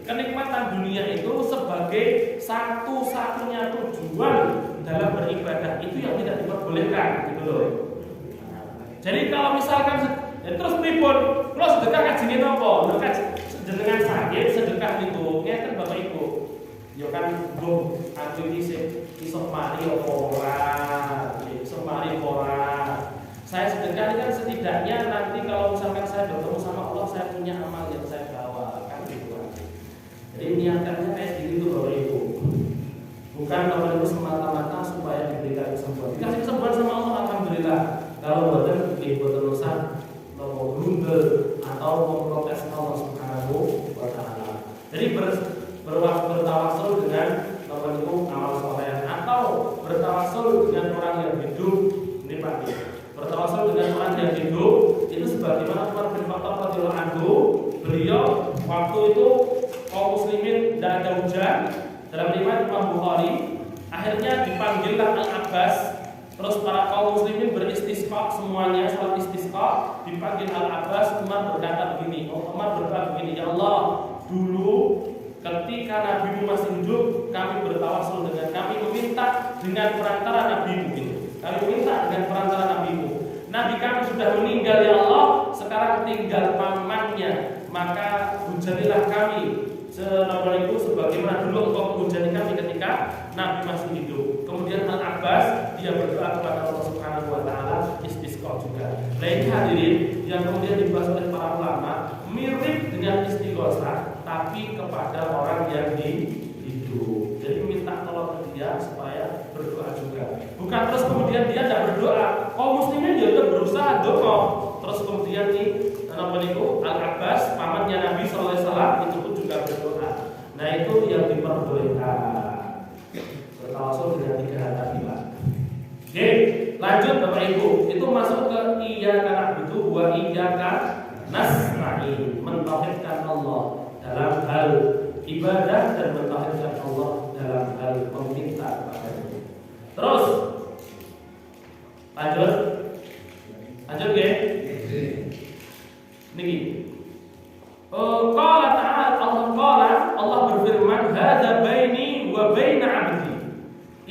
kenikmatan dunia itu sebagai satu-satunya tujuan dalam beribadah itu yang tidak diperbolehkan, gitu loh. Jadi kalau misalkan terus pripun, kalau sedekah kajine napa? Jenengan sakit sedekah niku, ngeten Bapak Ibu. Ya kan mbuh aku iki iso mari apa ora, iso mari ora. Saya sedekah ini kan setidaknya nanti kalau misalkan saya bertemu sama Allah, saya punya amal yang saya bawa, kan gitu. Jadi niatkannya kayak gitu Bapak Ibu. Bukan Bapak Ibu semata-mata supaya diberikan kesembuhan. Dikasih kesembuhan sama Allah, alhamdulillah. Kalau buatan urusan mau blunder atau memprotes Allah Subhanahu wa taala. Jadi bertawasul dengan Bapak Ibu amal soleh atau bertawasul dengan orang yang hidup ini Pak. Bertawasul dengan orang yang hidup itu sebagaimana Umar bin Khattab radhiyallahu anhu, beliau waktu itu kaum muslimin tidak ada hujan, dalam riwayat Imam Bukhari, akhirnya dipanggillah Al-Abbas, terus para kaum muslimin beristisqa semuanya, salat istisqa, dipanggil Al-Abbas. Umar berkata begini, Umar berkata begini, ya Allah, dulu ketika Nabi masih hidup, kami bertawasul dengan, kami meminta dengan perantara Nabi ini. Kami minta dengan perantara Nabi-Mu. Nabi kami sudah meninggal ya Allah, sekarang tinggal pamannya. Maka hujanilah kami itu sebagaimana dulu engkau menghujani kami ketika Nabi masih hidup. Kemudian Al-Abbas dia berdoa kepada Allah Subhanahu wa taala istisqa juga. Lain hadirin yang kemudian dibahas oleh para ulama mirip dengan istighosah tapi kepada orang yang hidup. Jadi minta tolong ke dia supaya berdoa juga. Bukan terus kemudian dia tidak berdoa. Kaum muslimin dia tetap berusaha doa. Terus kemudian Al-Abbas pamannya Nabi SAW itu pun juga berdoa. Nah itu yang diperbolehkan. Bertawasul dengan 3 hal tadi Pak. Oke, lanjut Bapak Ibu. Itu masuk ke iyyaka na'budu wa iyyaka nasta'in. Mentauhidkan Allah dalam hal ibadah dan mentauhidkan Allah dalam hal meminta kepada-Nya. Terus lanjut ya. Niki. Qala ta'ala, Allah berfirman, "Hadza baini wa baina 'abdi."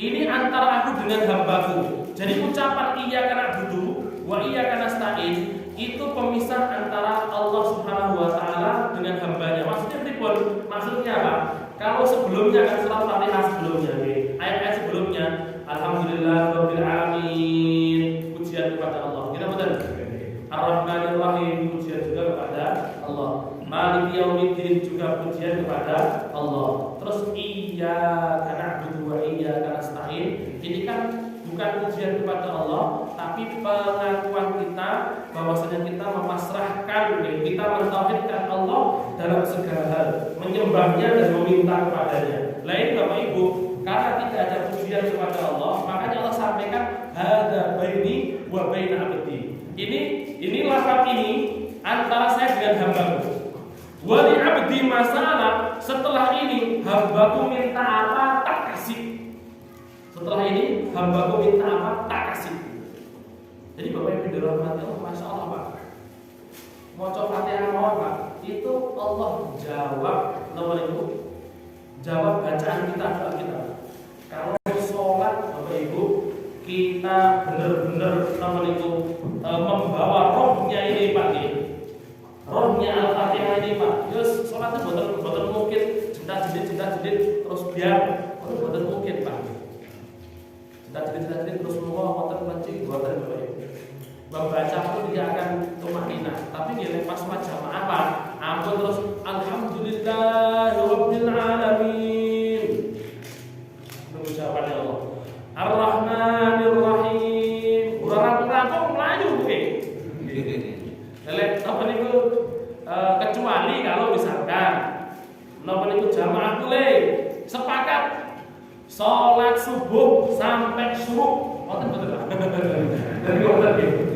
Ini antara aku dengan hambaku. Jadi ucapan iyyaka na'budu wa iyyaka nasta'in itu pemisah antara Allah Subhanahu wa taala dengan hambanya. Maksudnya pripun? Maksudnya apa? Kalau sebelumnya kan surat Fatihah sebelumnya, ayat-ayat sebelumnya, alhamdulillahirabbil alamin, pujian kepada Allah. Kita betul. Ar-Rahmanir Rahim, pujian juga kepada Allah. Maliki yaumiddin, juga pujian kepada Allah. Terus iyyaka na'budu wa iyyaka nasta'in, ini kan bukan pujian kepada Allah, tapi pengakuan kita bahwasanya kita memasrahkan, kita mentauhidkan Allah dalam segala hal, menyembahnya dan meminta kepadanya. Lain Bapak Ibu, karena tidak ada pujian kepada Allah, makanya Allah sampaikan hada baini wa baina abdi. Ini lafaz ini antara saya dengan hambaku. Wa li abdi masalah, setelah ini hambaku minta apa tak kasih. Setelah ini hambaku minta apa tak kasih. Jadi Bapak Ibu dirahmati Allah, Masya Allah Pak. Mau coba Fatihah mau Pak, itu Allah jawab nomor itu, jawab bacaan kita doa kita. Kalau sholat Bapak Ibu kita benar-benar nomor itu membawa rohnya ini Pak, rohnya Al-Fatihah ini Pak. Terus sholat itu betul mungkin jedit terus biar betul mungkin Pak. Jedit terus semua motor kunci buatan Bapak Ibu. Membaca pun dia akan tumanina, tapi dia pas macam apa? Ampun terus alhamdulillahirabbil alamin. Mengucapkan Allah. Ar-Rahmanir Rahim. Urang-urang melayu oke. Lelek apa niku kecuali kalau misalkan napa niku jamaah boleh sepakat salat subuh sampai syuruk. Wonten betul Pak. Dari wonten nggih.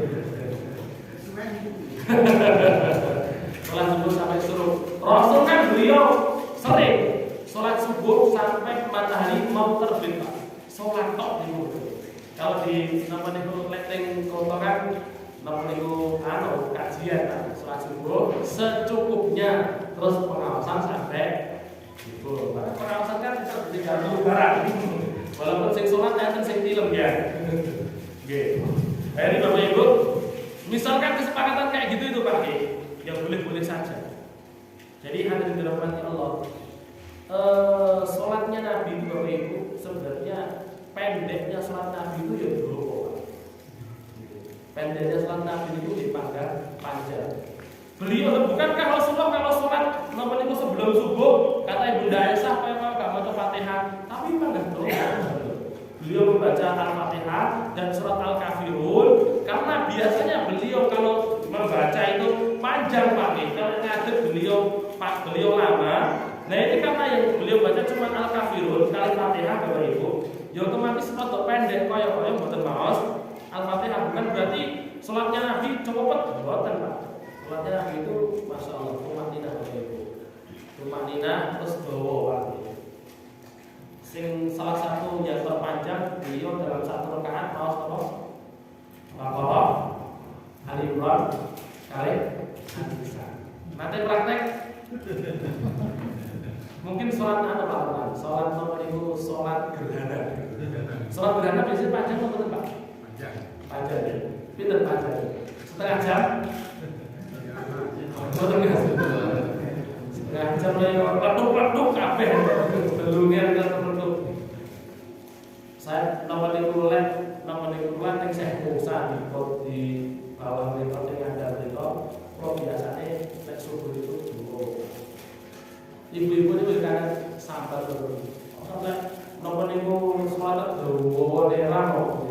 Sholat subuh sampai suruh. Rasul kan beliau sering sholat subuh sampai matahari mau terbit Pak. Sholat tok niku. Kalau di napa niku leteng kotoran napa niku kajian Pak. Sholat subuh secukupnya, terus pengawasan sampai itu. Pengawasan kan bisa digantung barang. Walaupun sing sholat enten sing tilem ya. Nggih. Jadi Bapak Ibu, misalkan kesepakatan kayak gitu itu Pak, ya boleh-boleh saja. Jadi hadirin dirahmati Allah, sholatnya Nabi itu Bapak Ibu sebenarnya pendeknya sholat Nabi itu ya dulu Pak. Pendeknya sholat Nabi itu dipanggang panjang. Beliau bukankah Rasulullah kalau sholat nomor itu sebelum subuh kata Ibunda Aisyah gak baca Fatihah, tapi panggang terus. Beliau membaca Al-Fatihah dan surat Al-Kafirun karena biasanya beliau kalau membaca itu panjang Pak, kalau ngadeg beliau lama. Nah ini karena yang beliau baca cuma Al-Kafirun kali Fatihah Bapak Ibu, ya otomatis rada pendek kaya mboten maos. Al-Fatihah bukan berarti salatnya Nabi cepet mboten Pak. Salatnya Nabi itu Masya Allah tumanina Bapak Ibu. Tumanina terus dawa Pak. Sing salah satu yang terpanjang beliau dalam satu rakaat maos apa? Baqarah, Ali Imran, kali An-Nisa. Nanti praktek. Mungkin sholat apa Pak? Sholat nomor itu sholat gerhana. Sholat gerhana biasanya panjang atau betul Pak? Panjang ya. Pinter panjang. Setengah jam. Setengah jam lewat leduk kabeh. Belumnya leduk. Saya nomor itu yang saya bosan di bawah rekod yang ada rekod. Kalau biasanya lek subuh itu dulu. Ibu-ibu itu kan sabar terus. Sampai nomor itu sholat dulu nerang kok.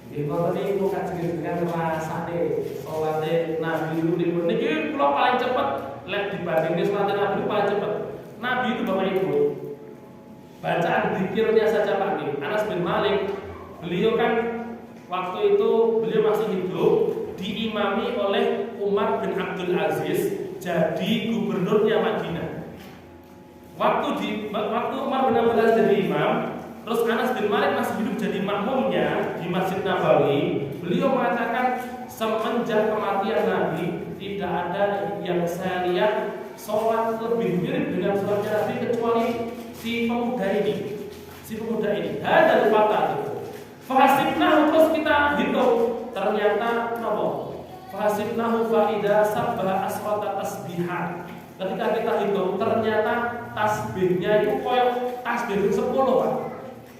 Ibu tadi itu kajian dengan rasane sholatnya Nabi itu niki kalau paling cepat lek dibandingin sholatnya Nabi itu paling cepat. Nabi itu Bapak Ibu bacaan zikirnya saja Pak Anas bin Malik, beliau kan waktu itu beliau masih hidup, diimami oleh Umar bin Abdul Aziz jadi gubernurnya Madinah. Waktu Umar bin Abdul Aziz jadi imam, terus Anas bin Malik masih hidup jadi makmumnya di Masjid Nabawi. Beliau mengatakan semenjak kematian Nabi tidak ada yang saya lihat sholat lebih mirip dengan sholatnya Nabi kecuali si pemuda ini. Hadal fatah itu. Fahasibnahu, terus kita hitung ternyata apa? Fahasibnahu faida sabbaha asrata tasbihan. Ketika kita hitung ternyata tasbihnya itu koyok tasbih 10 Pak.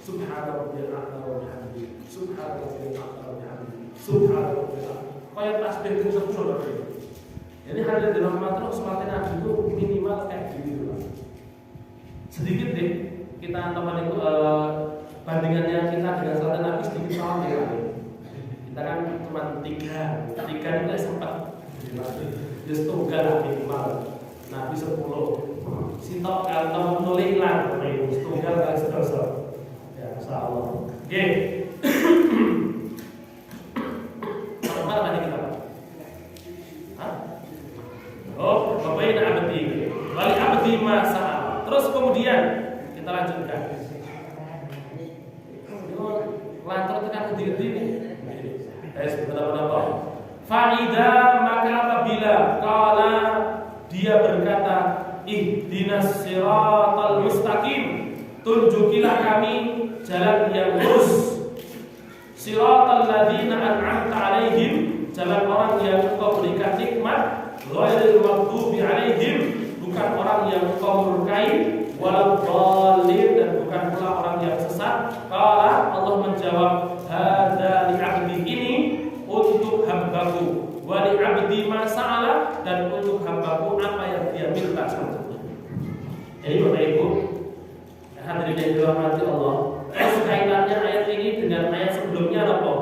Subhanallahil a'la wa bihamdihi. Subhanallahil a'la wa bihamdihi. Subhanallah. Koyok tasbih 10 Pak. Jadi hadir di rahmat terus sholat Nabi itu minimal kayak gini Pak. Sedikit deh kita teman itu bandingannya kita dengan sholat Nabi sedikit salah ya. Kita kan cuma 3 itu sempat just tunggal minimal Nabi 10 sitok kalau nulis hilang tunggal kali sedasa ya insyaallah. Oke. ini. Benar-benar. Faida maka apabila kala dia berkata, ihdinas siratal mustaqim, tunjukilah kami jalan yang lurus. Siratal ladzina an'amta alaihim, jalan orang yang Engkau berikan nikmat, ghairil maghdubi alaihim, bukan orang yang Engkau murkai, waladhdallin, dan bukan pula orang yang sesat. Qala, Allah menjawab, hadza li'abdi, ini untuk hambaku, wa li'abdi ma sa'ala, dan untuk hambaku apa yang dia minta. Jadi Bapak Ibu hadirin yang dirahmati Allah, kaitannya ayat ini dengan ayat sebelumnya apa?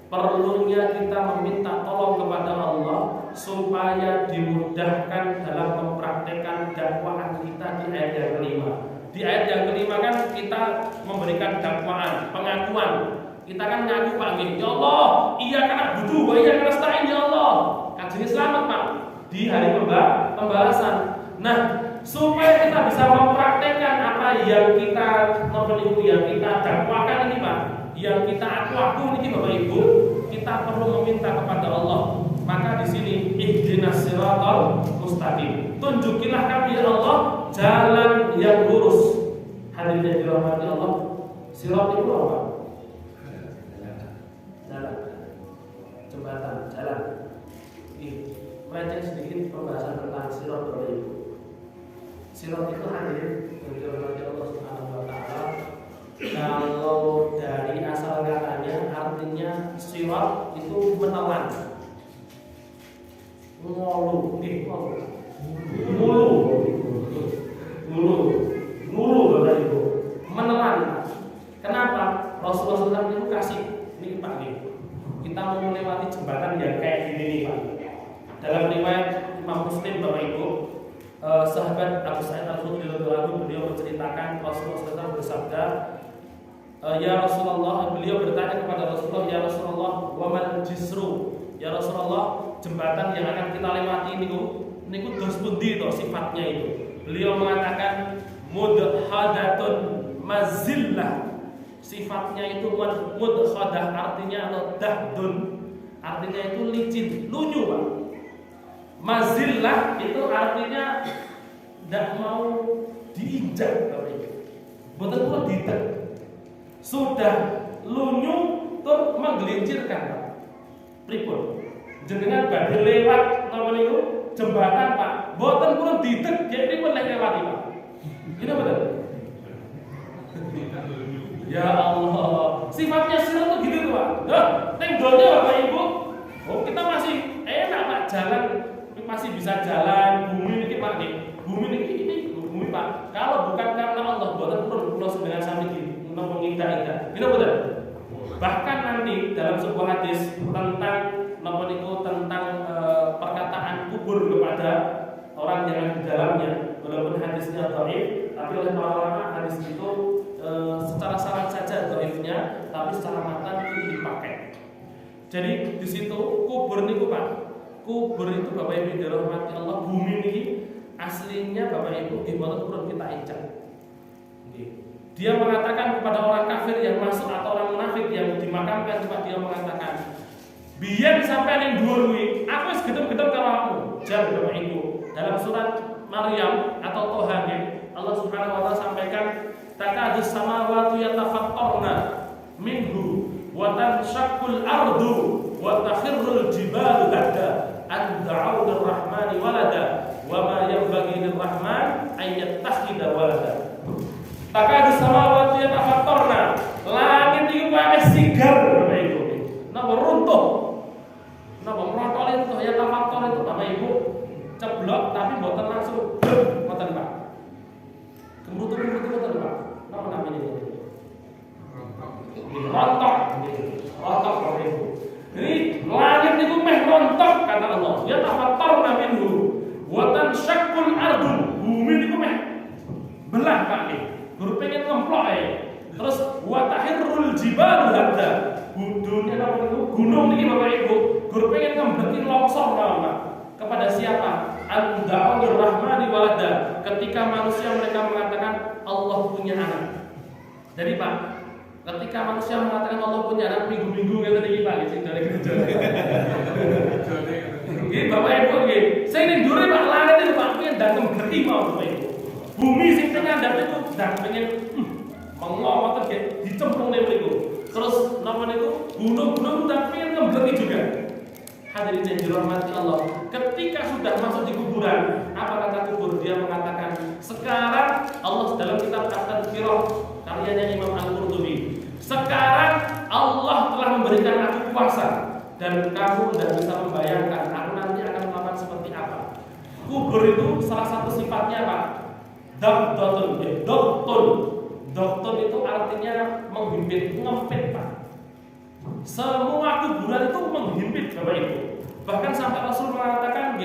Perlunya kita meminta tolong kepada Allah supaya dimudahkan dalam mempraktekkan dakwaan kita di ayat yang kelima. Di ayat yang kelima kan kita memberikan dakwaan, pengakuan. Kita kan ngaku Pak, ya Allah, iya kan butuh, wa iya kan nasta'in ya Allah. Kajine selamat Pak di hari pembalasan. Nah, supaya kita bisa mempraktekkan apa yang kita yang kita dakwakan ini Pak, yang kita aku ini Bapak Ibu, kita perlu meminta kepada Allah. Maka di sini ihdinas siratal mustaqim, tunjukilah kami ya Allah jalan yang lurus. Hadirin yang dirahmati Allah, sirat itu apa? Jalan, jembatan, jalan. Melenceng sedikit pembahasan tentang sirat Bapak Ibu. Sirat itu hadirin yang dirahmati Allah Subhanahu wa taala. Kalau dari asal katanya artinya sirat itu menelan. Ngolu, ngulu Bapak Ibu, menelan. Kenapa? Rasulullah SAW itu kasih ini Pak nih. Kita mau melewati jembatan yang kayak gini nih Pak. Dalam riwayat Imam Muslim Bapak Ibu, sahabat Abu Sa'id Al-Khudri radhiyallahu beliau menceritakan Rasulullah SAW bersabda, ya Rasulullah, beliau bertanya kepada Rasulullah, ya Rasulullah, wa mal jisru, ya Rasulullah, jembatan yang akan kita lewati niku dos pundi to sifatnya itu. Beliau mengatakan mudhadatun mazillah. Sifatnya itu mudhadah, artinya dahdun, artinya itu licin, lunyu Pak. Mazillah itu artinya tidak mau diinjak Bapak Ibu. Betul-betul ditek. Sudah lunyu tur menggelincirkan Pak. Pripun? Jenengan badhe lewat napa niku jembatan Pak. Mboten pun ditek, jadi pun lewat Pak. Ini betul. Ya Allah, sifatnya sirat itu gitu Pak. Loh, ning donya Bapak Ibu, oh kita masih enak Pak, jalan masih bisa jalan, bumi ini Pak nih. Bumi ini bumi Pak. Kalau bukan karena Allah, mboten pun kula sedaya sami napa ngindah-indah. Ini betul. Bahkan nanti dalam sebuah hadis tentang napa niku tentang perkataan kubur kepada orang yang ada di dalamnya, walaupun hadisnya dhaif, tapi oleh para ulama hadis itu secara syarat saja dhaifnya, tapi secara matan itu dipakai. Jadi di situ kubur niku Pak, kubur itu Bapak Ibu dirahmati Allah, bumi ini aslinya Bapak Ibu gimana turun kita injak. Dia mengatakan kepada orang kafir yang masuk atau orang munafik yang dimakamkan, Pak, dia mengatakan, biyen sampai ning dhuwur kuwi, aku wis gedhe-gedhe karo aku. Jar Bapak Ibu, dalam surat Maryam atau Toha Allah Subhanahu wa taala sampaikan, takadus samawati yatafattarna minhu wa tanshaqqul ardu wa takhirrul jibalu hadda an da'u lirrahmani walada wa ma yanbaghi lirrahman an yattakhidha walada. Takadus samawati yatafattarna, langit iki wae sigar Bapak Ibu. Napa runtuh? Napa merotol itu ya tafaktor itu Bapak Ibu ceblok tapi mboten langsung mboten Pak. Kemudian mboten Pak. Napa namanya itu? Rontok. Rontok Bapak Ibu. Jadi langit itu meh rontok kata Allah. Ya tafaktorna minhu wa tanshaqqul ardu. Bumi niku meh belah Pak nih. Guru pengen ngemplok ae. Terus wa tahirrul jibalu hadda. Dunia apa itu? Gunung ini Bapak Ibu. Guru pengen ngembekin longsor Pak. Kepada siapa? An-da'u lirrahmani walada. Ketika manusia mereka mengatakan Allah punya anak. Jadi Pak, Ketika manusia mengatakan Allah punya anak minggu-minggu kata iki Pak, sing dari gereja. Nggih Bapak Ibu nggih. Sing ning ndure Pak langit itu Pak pengen dateng geri mau Bapak Ibu. Bumi sing tengah ndak itu dak pengen mengotot nggih dicemplung niku. Terus napa niku gunung-gunung ndak pengen ngembleki juga. Hadirin yang dirahmati Allah, ketika sudah masuk di kuburan, apa kata kubur? Dia mengatakan, sekarang Allah dalam kitab At-Tadhkirah karyanya Imam Al-Qurtubi, sekarang Allah telah memberikan aku kuasa dan kamu tidak bisa membayangkan aku nanti akan melakukan seperti apa. Kubur itu salah satu sifatnya apa? Dokton. Dokton itu artinya menghimpit, ngempit Pak. Semua kuburan itu menghimpit Bapak Ibu. Bahkan sampai Rasul mengatakan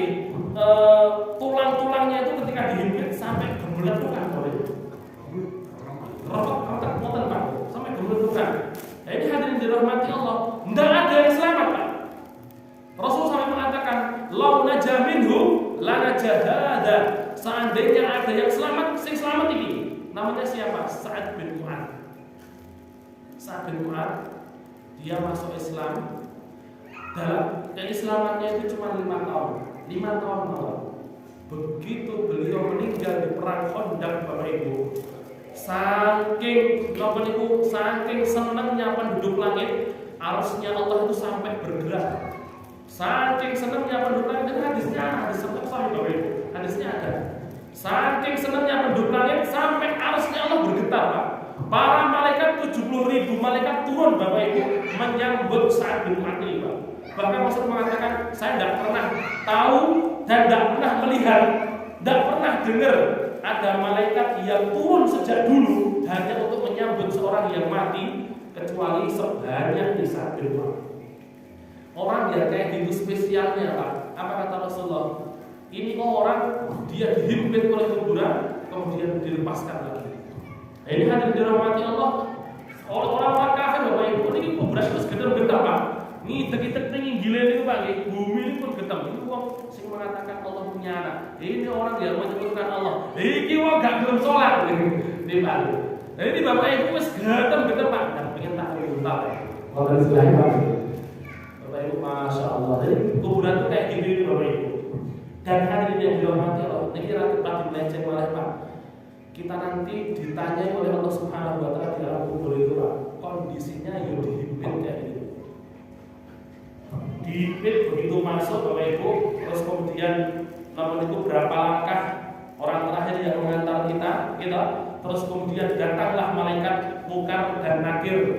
tulang-tulangnya itu ketika dihimpit sampai gemeretukan Bapak Ibu. Rotok moten Pak, sampai gemeretukan. Nah, ini hadirin dirahmati Allah, tidak ada yang selamat Pak. Rasul sampai mengatakan, "Lau najah minhu la najahada." Seandainya ada yang selamat, sing selamat ini. Namanya siapa? Sa'ad bin Mu'adz. Sa'ad bin Mu'adz dia masuk Islam. Dalam keislamannya itu cuma 5 tahun. 5 tahun malah. Begitu beliau meninggal di perang Khandaq Bapak Ibu, saking senangnya penduduk langit, arusnya Allah itu sampai bergerak. Saking senangnya penduduk langit, dan hadisnya sahih Bapak Ibu. Hadisnya ada. Saking senangnya penduduk langit sampai arusnya Allah bergetar Pak. Para malaikat 70.000 malaikat turun Bapak Ibu menyambut Sa'ad bin Mu'adz ini Pak. Bahkan Rasul mengatakan, saya tidak pernah tahu dan tidak pernah melihat, tidak pernah dengar ada malaikat yang turun sejak dulu hanya untuk menyambut seorang yang mati kecuali sebanyak Sa'ad bin Mu'adz. Orang yang kayak gitu spesialnya Pak. Apa kata Rasulullah? Ini orang dia dihimpit oleh kuburan kemudian dilepaskan lagi. Nah, ini hadirin dirahmati Allah. Orang-orang kafir Bapak Ibu ini kuburan itu getar-getar Pak. Ngidek-ngidek pengen gila ini Pak. Bumi ini pun getar. Ini wong sing mengatakan Allah punya anak. Ini orang yang menyebutkan Allah. Iki wong gak belum sholat ini Pak. Nah, ini Bapak Ibu wis getar-getar Pak. Dan pengen tak bentar ya. Bapak Ibu Masya Allah. Jadi kuburan itu kayak gini Bapak Ibu. Dan hadirin yang dirahmati Allah, ini kira tempat melenceng oleh Pak. Kita nanti ditanyai oleh Allah Subhanahu Wa Taala di alam kubur itu Pak, kondisinya ya dihimpit kayak gitu. Dihimpit begitu masuk Bapak Ibu, terus kemudian namun itu berapa langkah orang terakhir yang mengantar kita, terus kemudian datanglah malaikat Munkar dan Nakir.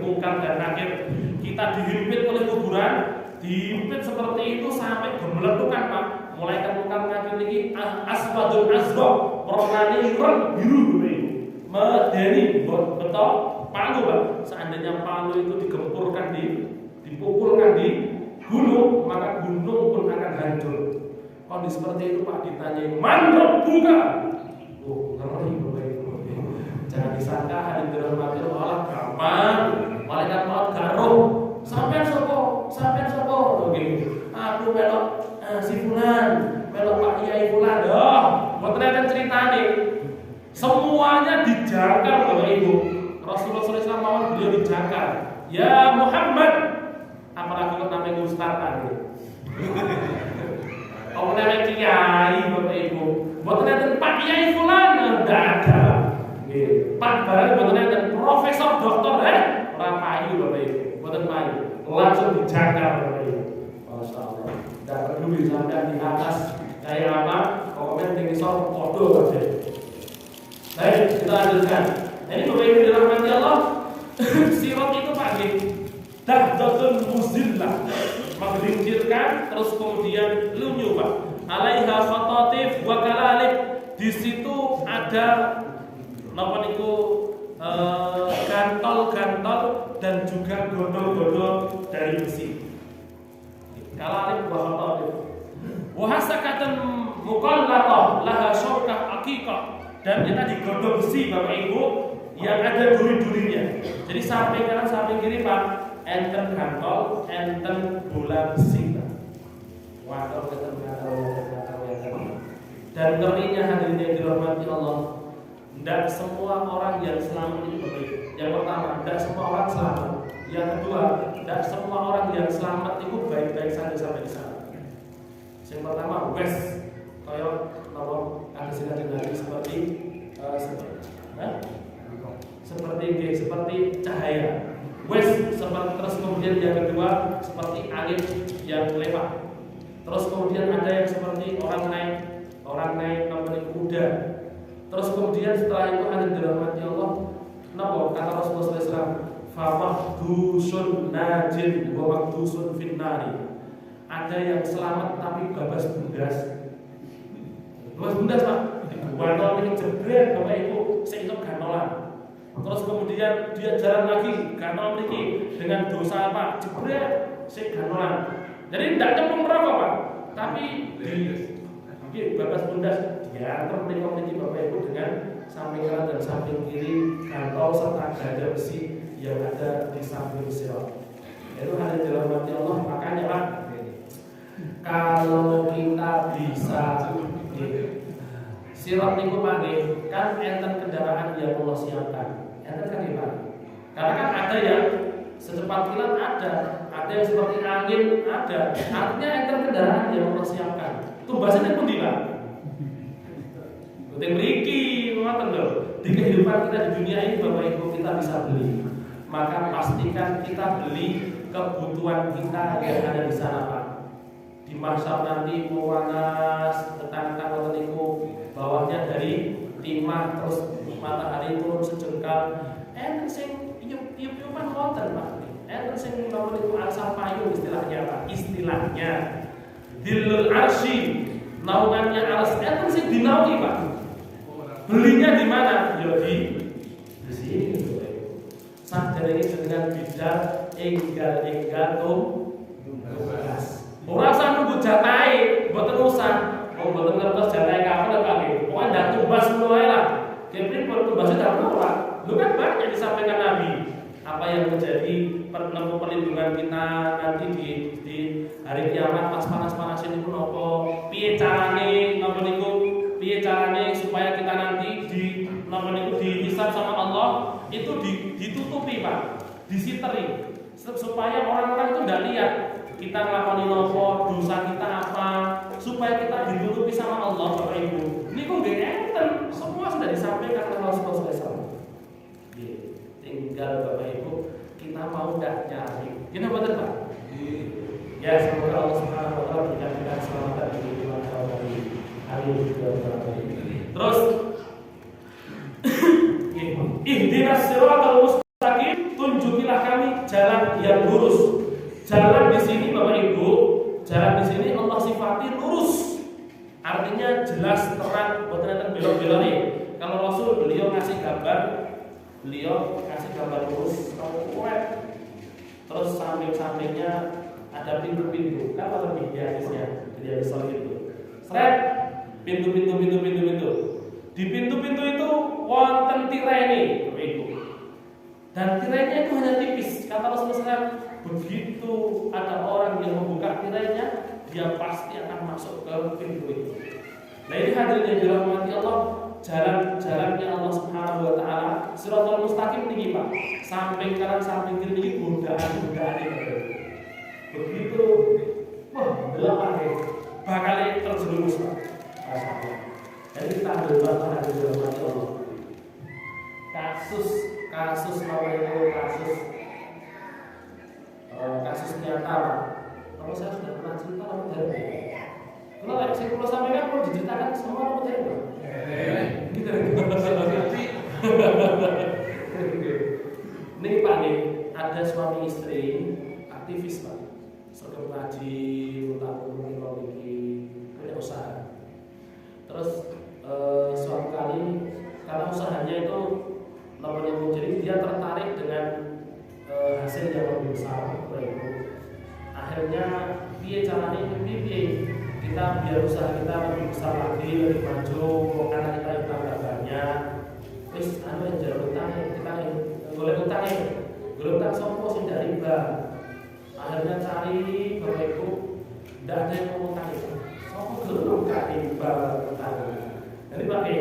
Kita dihimpit oleh kuburan, dihimpit seperti itu sampai gemeletukan Pak. Malaikat Munkar Nakir ini aswadul azraq, warnanya ireng biru medeni betul palu Pak. Seandainya palu itu dipukulkan di gunung, maka gunung pun akan hancur. Kondisi seperti itu Pak, ditanyai man rabbuka. Ngeri Bapak Ibu. Jangan disangka hadirin dirahmati Allah gampang. Malaikat maut garuh. Sampeyan sapa? Oke. Aku melok si fulan, melok Pak Kiai fulan. Mboten enten critane. Semuanya dijangkar Bapak Ibu. Rasulullah SAW beliau dijangkar. Ya Muhammad, apalagi kok namanya Ustaz tadi. Kalau namanya Kiai Bapak Ibu, mboten enten Pak Kiai fulan, ndak ada. Nggih. Pak barang mboten enten profesor doktor ora payu Bapak Ibu. Mboten payu. Langsung dijangkar Bapak Ibu. Masya Allah. Tidak peduli sampai di atas kayak apa, komen tinggi sok foto aja. Baik, kita lanjutkan. Ini Bapak Ibu dirahmati Allah. Sirat itu Pak Dahdatun muzillah, menggelincirkan terus kemudian lunyu Pak. Alaiha khatatif wa kalalik. Di situ ada gantol-gantol dan juga gondol-gondol dari besi. Kalalik wa khatabif. Wa hasakatan muqallatah laha syaukah aqiqah. Dan kita digodol besi Bapak Ibu yang ada duri-durinya. Jadi samping kanan samping kiri Pak, enten gantol, enten bola besi Pak. Waduh, dan ngerinya hadirin yang dirahmati Allah, tidak semua orang yang selamat ini Bapak Ibu. Yang pertama, tidak semua orang selamat. Yang kedua, tidak semua orang yang selamat itu baik-baik saja sampai di sana. Yang pertama, kayak kalau ada sinar Nabi seperti cahaya. Terus kemudian yang kedua seperti angin yang lewat. Terus kemudian ada yang seperti orang naik kuda. Terus kemudian setelah itu ada dirahmati Allah. Kata Rasulullah SAW, famahdusun najin wa mahdusun finnari. Ada yang selamat tapi babas bundas. Babas bundas Pak. Gantol ini jebret Bapak Ibu, seitok gantolan. Terus kemudian dia jalan lagi, gantol ini dengan dosa apa? Jebret, sik gantolan. Jadi tidak cemplung neraka Pak, tapi di babas bundas diantar memiliki Bapak Ibu dengan samping kanan dan samping kiri gantol serta gada besi yang ada di samping sirat. Itu hal yang dirahmati Allah. Makanya Pak, kalau kita bisa sirat niku Pak kan enten kendaraan yang Allah siapkan. Enten kan Pak. Karena kan ada yang secepat kilat ada yang seperti angin ada. Artinya enten kendaraan yang Allah siapkan. Tumbasnya pun di Pak. Penting mriki ngoten lho. Di kehidupan kita di dunia ini Bapak Ibu kita bisa beli. Maka pastikan kita beli kebutuhan kita yang ada di sana Pak. Di masa nanti mewanas tekan-tekan niku bawahnya dari timah terus matahari turun sejengkal sing iup-iupan wonten Pak. Sing nomor itu asal payung istilahnya dilul arsy naungannya alas sing dinaungi Pak. Belinya di mana? Ya di sini sadare dengan bidal enggal tugas. Ora usah nunggu jatahe, mboten usah. Mboten ngertos jatahe kapan kabeh. Pokoke ndak tumbas ngono wae lah. Kepri tumbas dak ora. Lu kan banyak disampaikan Nabi. Apa yang menjadi perlindungan kita nanti di hari kiamat pas panas-panas ini pun apa? Piye carane napa niku? Piye carane supaya kita nanti dihisab sama Allah itu ditutupi Pak, disiteri supaya orang-orang itu tidak lihat kita nglakoni nopo, dosa kita apa, supaya kita ditutupi sama Allah Bapak Ibu. Niku nggih enten, semua sudah disampaikan oleh Rasulullah SAW. Tinggal Bapak Ibu kita mau ndak nyari. Gini betul Pak? Ya semoga Allah Subhanahu wa taala berikan kita keselamatan di dunia akhirat ini. Amin. Terus ihdinas siratal mustaqim, tunjukilah kami jalan yang lurus. Jalan di sini Bapak Ibu, jalan di sini Allah sifati lurus. Artinya jelas terang, bukan ada belok-belok nih. Kalau Rasul beliau ngasih gambar lurus, terus samping-sampingnya ada pintu-pintu. Kan lebih di hadisnya, di hadis itu. Seret, pintu. Di pintu-pintu itu wonten tireni, Bapak Ibu. Dan tirainya itu hanya tipis. Kata Rasulullah SAW, begitu ada orang yang membuka tirainya, dia pasti akan masuk ke pintu itu. Nah ini hadirnya dirahmati Allah, jalan-jalannya Allah Subhanahu wa taala, Shiratal Mustaqim tinggi Pak. Samping kanan samping kiri ini godaan itu. Begitu belakang bakal terjerumus Pak. Jadi kita ambil contoh hadir dirahmati Allah. Kasus nyata Pak. Kalau saya sudah pernah cerita apa dari kalau saya perlu sampaikan perlu diceritakan semua apa dari Pak. Gitu. Ini Pak nih, ada suami istri aktivis Pak. Sergap ngaji, utang punya usaha. Terus suatu kali karena usahanya itu jadi dia tertarik dengan hasil yang lebih besar. Akhirnya piye caranya kita biar usaha kita lebih besar lagi, lebih maju, karena kita utang banyak. Terus yang jalan utang kita golek utang sopo sing dari riba. Akhirnya cari Bapak Ibu, tidak ada yang mau utang itu. Sopo gelem riba utang. Jadi pakai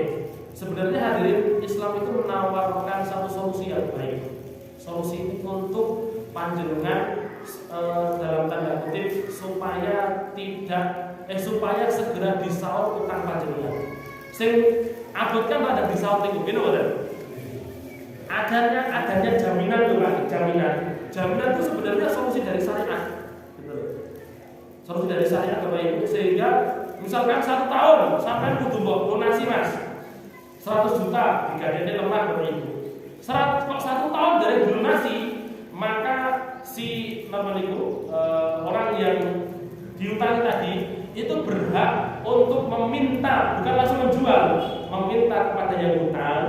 Sebenarnya hadirin, Islam itu menawarkan satu solusi yang baik. Solusi ini untuk panjenengan dalam tanda kutip supaya segera disaur utang panjenengan. Sing abot kan pada disaur niku ngene mboten? Adanya jaminan lho Pak, jaminan itu sebenarnya solusi dari syariat. Gitu. Solusi dari syariat Bapak Ibu, sehingga misalkan 1 tahun sampai kudu mbok lunasi Mas 100 juta digadeni lemah Bapak Ibu. 1 tahun dari dilunasi, maka si orang yang diutangi tadi itu berhak untuk meminta, bukan langsung menjual, meminta kepada yang utang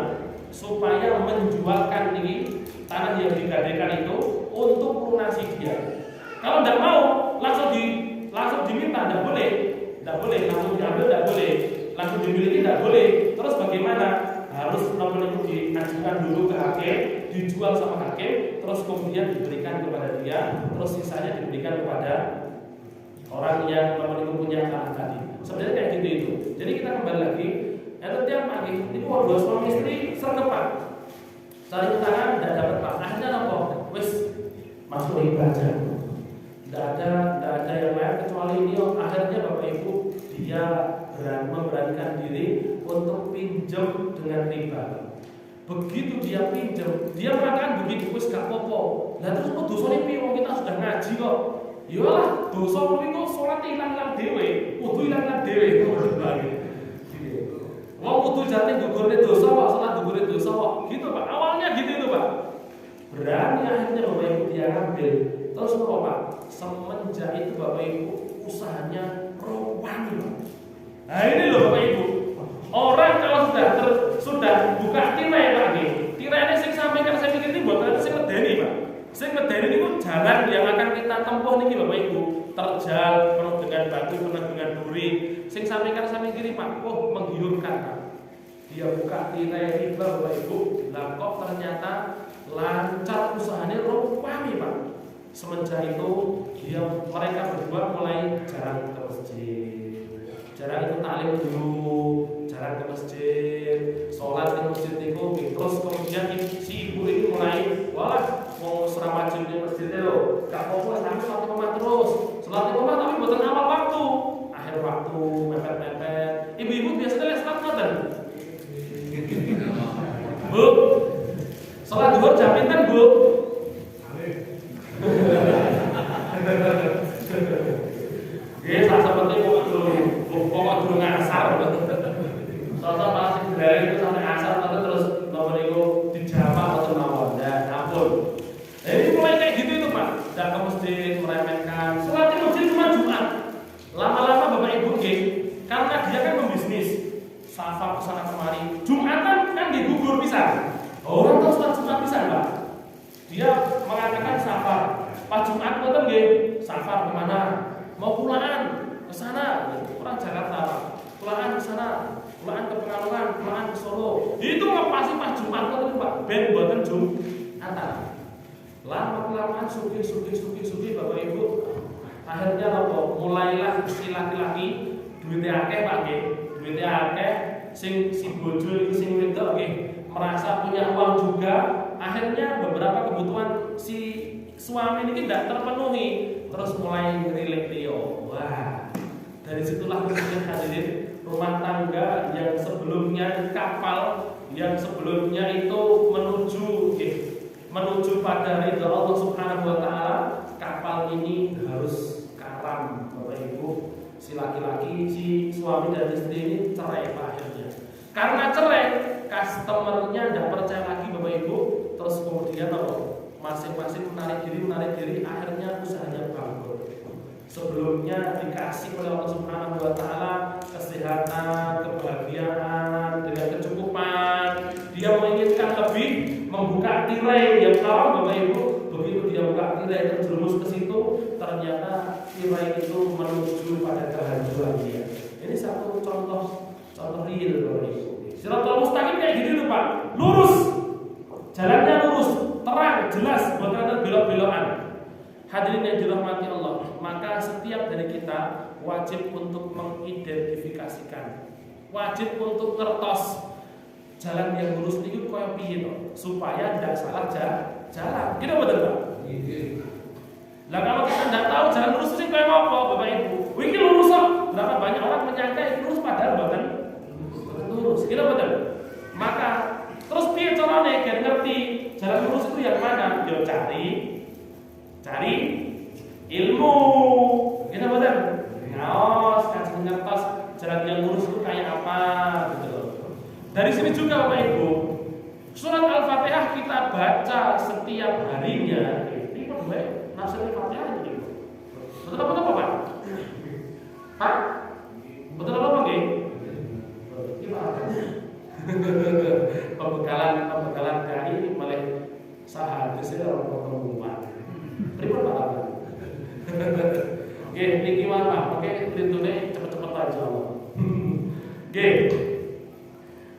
supaya menjualkan ini tanah yang digadekan itu untuk lunasi dia. Kalau tidak mau langsung diminta, tidak boleh, langsung diambil tidak boleh, langsung dimiliki tidak boleh. Terus bagaimana? Harus diajukan dulu ke hakim, dijual sama hakim, terus kemudian diberikan kepada dia, terus sisanya diberikan kepada orang yang punya tanah tadi. Sebenarnya kayak gitu itu. Jadi kita kembali lagi, tiap pagi ini dua suami istri serdepan, saling tangan tidak dapat Pak. Akhirnya apa? Wes masuk ibadah. Tidak ada yang lain kecuali ini. Akhirnya Bapak Ibu dia memberanikan diri untuk pinjam dengan riba. Begitu dia pinjam, dia mengatakan begitu, wis gak apa-apa. Lah terus kok dosane piye wong kita sudah ngaji kok. Yalah, dosa niku salat ilang-ilang dhewe, kudu ilang-ilang dhewe. Wong kudu jate gugurne dosa kok, salat gugurne dosa kok. Gitu Pak. Awalnya gitu itu Pak. Berani akhirnya Bapak Ibu dia ngambil. Terus apa Pak? Semenjak itu Bapak Ibu usahanya rawani Pak. Nah ini loh Bapak Ibu. Orang kalau sudah buka tirai Pak nggih. Tirai ini sing sampaikan saya pikir ini buat sing medeni Pak. Sing medeni niku jalan yang akan kita tempuh niki Bapak Ibu. Terjal penuh dengan batu, penuh dengan duri. Sing sampaikan saya pikir Pak, menggiurkan Pak. Dia buka tirai riba Bapak Ibu. Lah kok ternyata lancar usahanya rupanya Pak. Semenjak itu mereka berdua mulai jarang ke masjid, jarang ikut taklim dulu, jarang ke masjid, sholat di masjid itu. Terus kemudian si ibu ini mulai, wah mau serah wajib di masjidnya loh, gak apa-apa, tapi sholat rumah terus, sholat rumah tapi bukan awal waktu, akhir waktu mepet-mepet. Ibu-ibu biasanya lihat sholat ngoten, Bu, sholat duhur jam pinten Bu? Sak seperti pokok dulu ngasar. Soalnya pas dari itu sampai asar terus nomor itu dijawab atau mawon. Ya ampun. Jadi mulai kayak gitu itu Pak. Tidak ke masjid, meremehkan. Sholat di masjid cuma Jumat. Lama-lama Bapak Ibu karena dia kan membisnis, safar kesana kemari. Jumatan kan digugur pisan. Orang tahu sholat Jumat pisan Pak. Dia mengatakan safar. Pas Jumat betul nggih, safar kemana? Mau pulaan ke sana, orang Jakarta, pulaan ke sana, pulaan ke Pekalongan, pulaan ke Solo. Itu ngepasi pas Jumat betul Pak. Ben boten Jumatan. Lama-kelamaan sugi Bapak Ibu. Akhirnya apa? Mulailah si laki-laki duitnya akeh Pak nggih. Duitnya akeh, si bojo iki sing wedok nggih merasa punya uang juga. Akhirnya beberapa kebutuhan si suami ini tidak terpenuhi, terus mulai relate Theo. Wah, dari situlah kemudian hadirin rumah tangga yang sebelumnya kapal, yang sebelumnya itu menuju pada ridha Allah Subhanahu Wa Taala, kapal ini harus karam Bapak Ibu. Si laki-laki, si suami dan istri ini cerai akhirnya. Karena cerai, customernya tidak percaya lagi Bapak Ibu, terus kemudian apa? Masing-masing menarik diri, akhirnya usahanya bangkrut. Sebelumnya dikasih oleh Allah Subhanahu Wa Taala kesehatan, kebahagiaan, dengan kecukupan. Dia menginginkan lebih, membuka tirai yang kawan Bapak Ibu. Begitu dia buka tirai terjerumus ke situ, ternyata tirai itu menuju pada kehancuran dia. Ini satu contoh real Bapak Ibu. Siratal mustaqim kayak gini tuh Pak, lurus, jalannya lurus, terang, jelas, bukan ada belok-belokan. Hadirin yang dirahmati Allah, maka setiap dari kita wajib untuk mengidentifikasikan, wajib untuk ngertos jalan yang lurus itu koyo piye to supaya tidak salah jalan. Gitu betul Pak? Lah kalau kita tidak tahu jalan lurus itu kayak apa Bapak Ibu? Ini lurus kok. Berapa banyak orang menyangka itu lurus padahal bukan lurus. Gitu betul? Maka terus piye carane biar ngerti jalan lurus itu yang mana? Yo cari ilmu. Gitu betul? Ngaos kasih ngertos jalan yang lurus itu kayak apa gitu. Dari sini juga Bapak Ibu, surat Al-Fatihah kita baca setiap harinya. Ini kok gue nasihat Al-Fatihah itu. Betul apa Pak? Pak? Betul apa nggih? Gimana? Pembekalan KI malah sahabat sih orang pengumuman. Pripun Pak? Oke, ini gimana? Oke, perintune cepet-cepet aja Allah. Oke.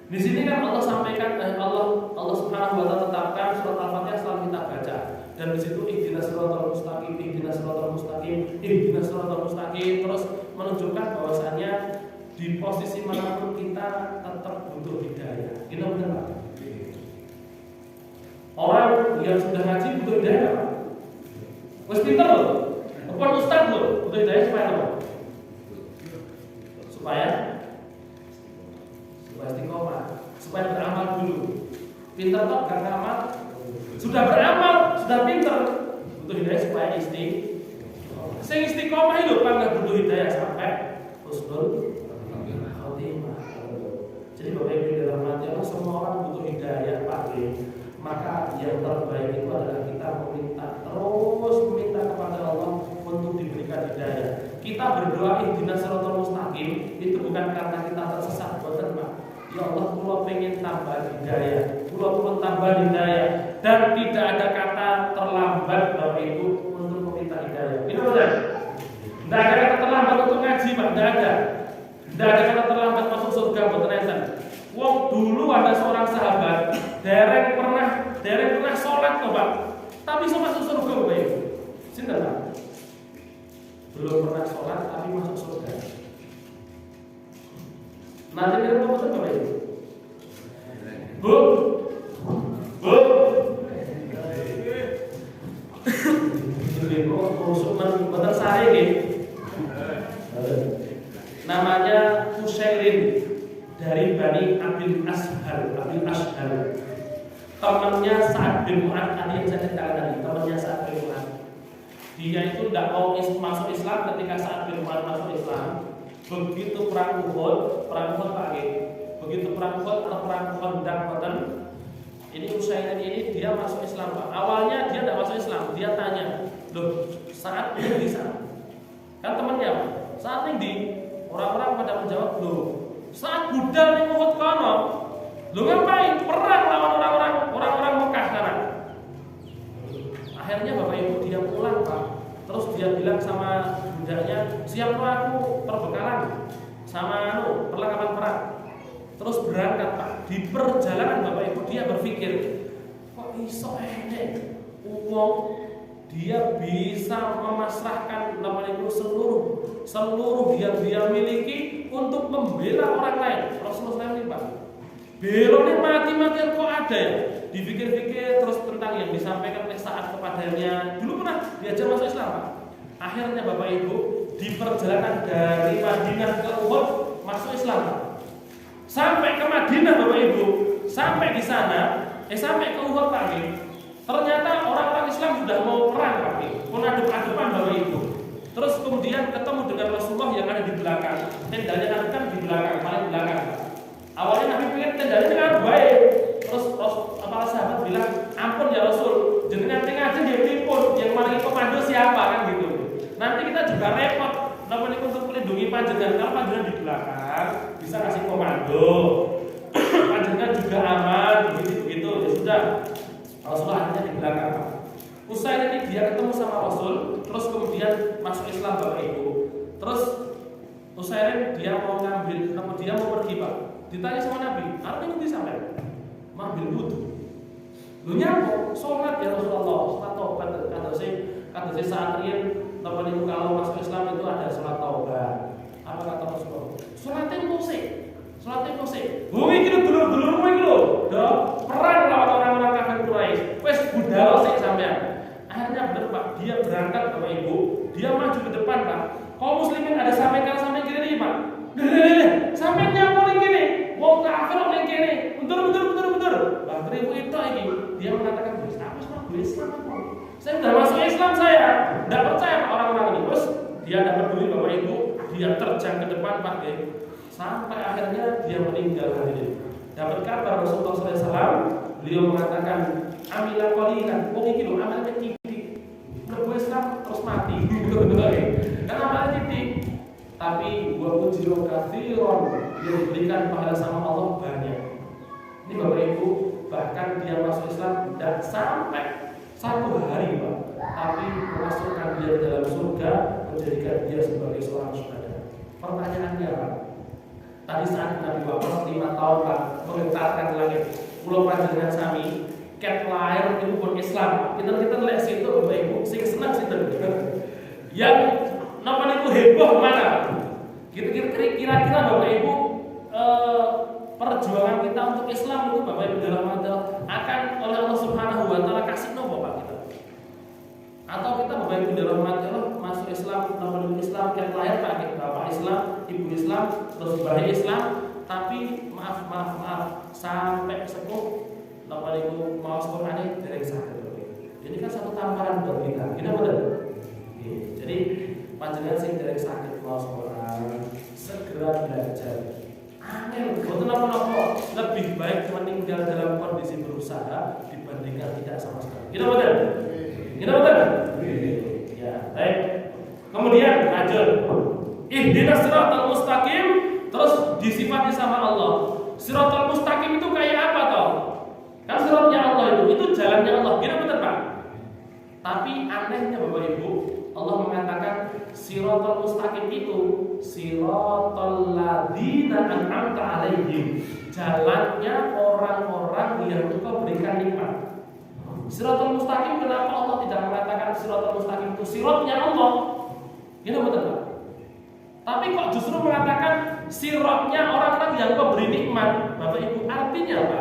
Di sini kan Allah sampaikan Allah Subhanahu wa taala tetapkan surat Al-Fatihah selalu kita baca. Dan di situ ihdinas siratal mustaqim, ihdinas siratal mustaqim, ihdinas siratal mustaqim, terus menunjukkan bahwasannya di posisi manapun kita tetap butuh hidayah. Ini benar Pak? Orang yang sudah ngaji butuh hidayah Pak. Wes pinter loh. Bukan ustaz loh, butuh hidayah supaya apa? Supaya istiqomah, supaya beramal dulu. Pinter kok gak beramal? Sudah beramal, sudah pinter, butuh hidayah supaya istiqomah. Sing istiqomah itu kan gak butuh hidayah sampai husnul khotimah. Jadi Bapak Ibu dirahmati Allah, semua orang butuh hidayah Pak. Maka yang terbaik itu adalah kita terus meminta kepada Allah untuk diberikan hidayah. Kita berdoa ihdinas siratal mustaqim itu bukan karena kita tersesat, bukan Pak. Ya Allah, kula pengen tambah hidayah, kula perlu tambah hidayah, dan tidak ada kata terlambat Bapak Ibu untuk meminta hidayah. Ini benar. Tidak ada kata terlambat untuk ngaji Pak, tidak ada. Tidak ada kata terlambat masuk surga buat enten. Wong dulu ada seorang sahabat, dereng pernah sholat tuh Pak, tapi iso masuk surga Bapak Ibu. Sinten Pak? Belum pernah sholat tapi masuk surga. Nanti kita mau betul Bapak Ibu. Bu. Ini kok betul sare nggih. Namanya Usairin dari Bani Abil Ashar. Temannya Sa'ad bin Mu'adz tadi yang saya ceritakan tadi, temannya Sa'ad bin Mu'adz. Dia itu tidak mau masuk Islam ketika Sa'ad bin Mu'adz masuk Islam. Begitu perang Uhud Pak, begitu perang Uhud atau perang Khandaq boten. Ini Usairin ini dia masuk Islam Pak. Awalnya dia tidak masuk Islam, dia tanya, "Loh, saat ini di sana?" Kan temannya Pak. Saat ini orang-orang pada menjawab, "Loh, saat budal ning Uhud kono." Loh ngapain? Perang lawan orang-orang Mekah sana. Akhirnya Bapak Ibu dia pulang Pak. Terus dia bilang sama budaknya, "Siap aku perbekalan sama perlengkapan perang." Terus berangkat Pak. Di perjalanan Bapak Ibu dia berpikir, kok iso enek wong dia bisa memasrahkan namanya seluruh yang dia miliki untuk membela orang lain. Rasulullah ini Pak, belonnya mati-matian kok ada ya. Dipikir-pikir terus tentang yang disampaikan oleh Sa'ad kepadanya. Dulu pernah diajak masuk Islam Pak. Akhirnya Bapak Ibu di perjalanan dari Madinah ke Uhud masuk Islam Pak. Sampai ke Madinah Bapak Ibu, sampai di sana, sampai ke Uhud Pak. Ternyata orang-orang Islam sudah mau perang Pak. Pun adep-adepan Bapak Ibu. Terus kemudian ketemu dengan Rasulullah yang ada di belakang. Tendanya Nabi kan di belakang, paling belakang. Awalnya Nabi pikir tendanya kan baik. Terus para sahabat bilang, "Ampun ya Rasul, jenengan tengah aja dia pripun, yang maringi komando siapa?" kan gitu. Nanti kita juga repot. Namanya untuk melindungi panjenengan, kalau panjenengan di belakang bisa kasih komando. Panjenengan juga aman, begitu. Ya sudah. Rasulullah akhirnya di belakang. Usai ini dia ketemu sama Rasul, terus kemudian masuk Islam Bapak Ibu. Terus usai dia mau ngambil, dia mau pergi Pak. Ditanya sama Nabi, "Apa yang disampaikan?" "Ambil wudu." "Lu nyapa? Sholat ya Rasulullah, sholat taubat." Kata saya saat ini Bapak Ibu kalau masuk Islam itu ada sholat taubat. Apa kata Rasulullah? "Sholatnya musik." Sholat itu sih. Bumi itu dulur-dulurmu itu loh. Perang lawan orang-orang kafir Quraisy. Wes budal sih sampean. Akhirnya bener Pak, dia berangkat Bapak Ibu, dia maju ke depan Pak. Kaum muslimin ada sampai kanan sampai kiri Pak. Sampai nyampe kiri. Wong kafir ning kene. Mundur. Lah tribu itu iki dia mengatakan, "Wis aku sudah Islam aku. Saya sudah masuk Islam saya." Enggak percaya Pak orang-orang ini. Terus dia tidak peduli Bapak Ibu, dia terjang ke depan Pak sampai akhirnya dia meninggal hadirin. Dapat kabar Rasulullah SAW, beliau mengatakan, "Amila qalilan." Oh iki lho amalnya titik. Berbuat Islam terus mati. Karena amalnya titik. Tapi wa ujru katsiran, dia diberikan pahala sama Allah banyak. Ini Bapak Ibu, bahkan dia masuk Islam tidak sampai 1 hari Pak, tapi memasukkan dia dalam surga, menjadikan dia sebagai seorang syuhada. Pertanyaannya Pak, tadi saat Nabi wafat 5 tahun Pak, mengentarkan langit. Pulau panjenengan sami, ket lahir itu pun Islam. Kita lihat situ Bapak Ibu, sing senang situ. Yang namanya itu heboh mana? Kira-kira Bapak Ibu perjuangan kita untuk Islam itu Bapak Ibu dalam hati akan oleh Allah Subhanahu wa taala kasih nopo Pak kita. Atau kita Bapak Ibu dalam hati masuk Islam, namanya Islam yang lahir Pak, Bapak Islam, Ibu Islam, terus bayi Islam, tapi maaf sampai sepuh Bapak Ibu mau Quran dari sakit. Ini kan satu tamparan buat kita. Kita betul. Jadi panjenengan sing derek sakit maos Quran segera belajar. Angel, betul apa-apa. Lebih baik meninggal dalam kondisi berusaha dibandingkan tidak sama sekali. Kita betul? Ya, baik. Kemudian lanjut. Ihdinas siratal mustaqim, terus disifati sama Allah. Siratal mustaqim itu kayak apa toh? Kan siratnya Allah itu jalannya Allah. Kita betul Pak? Tapi anehnya Bapak Ibu, Allah mengatakan siratal mustaqim itu siratal ladzina an'amta 'alaihim, jalannya orang-orang yang Engkau berikan nikmat. Siratal mustaqim, kenapa Allah tidak mengatakan siratal mustaqim itu siratnya Allah? Gitu betul Pak? Tapi kok justru mengatakan siratnya orang-orang yang Engkau beri nikmat, Bapak Ibu? Artinya apa?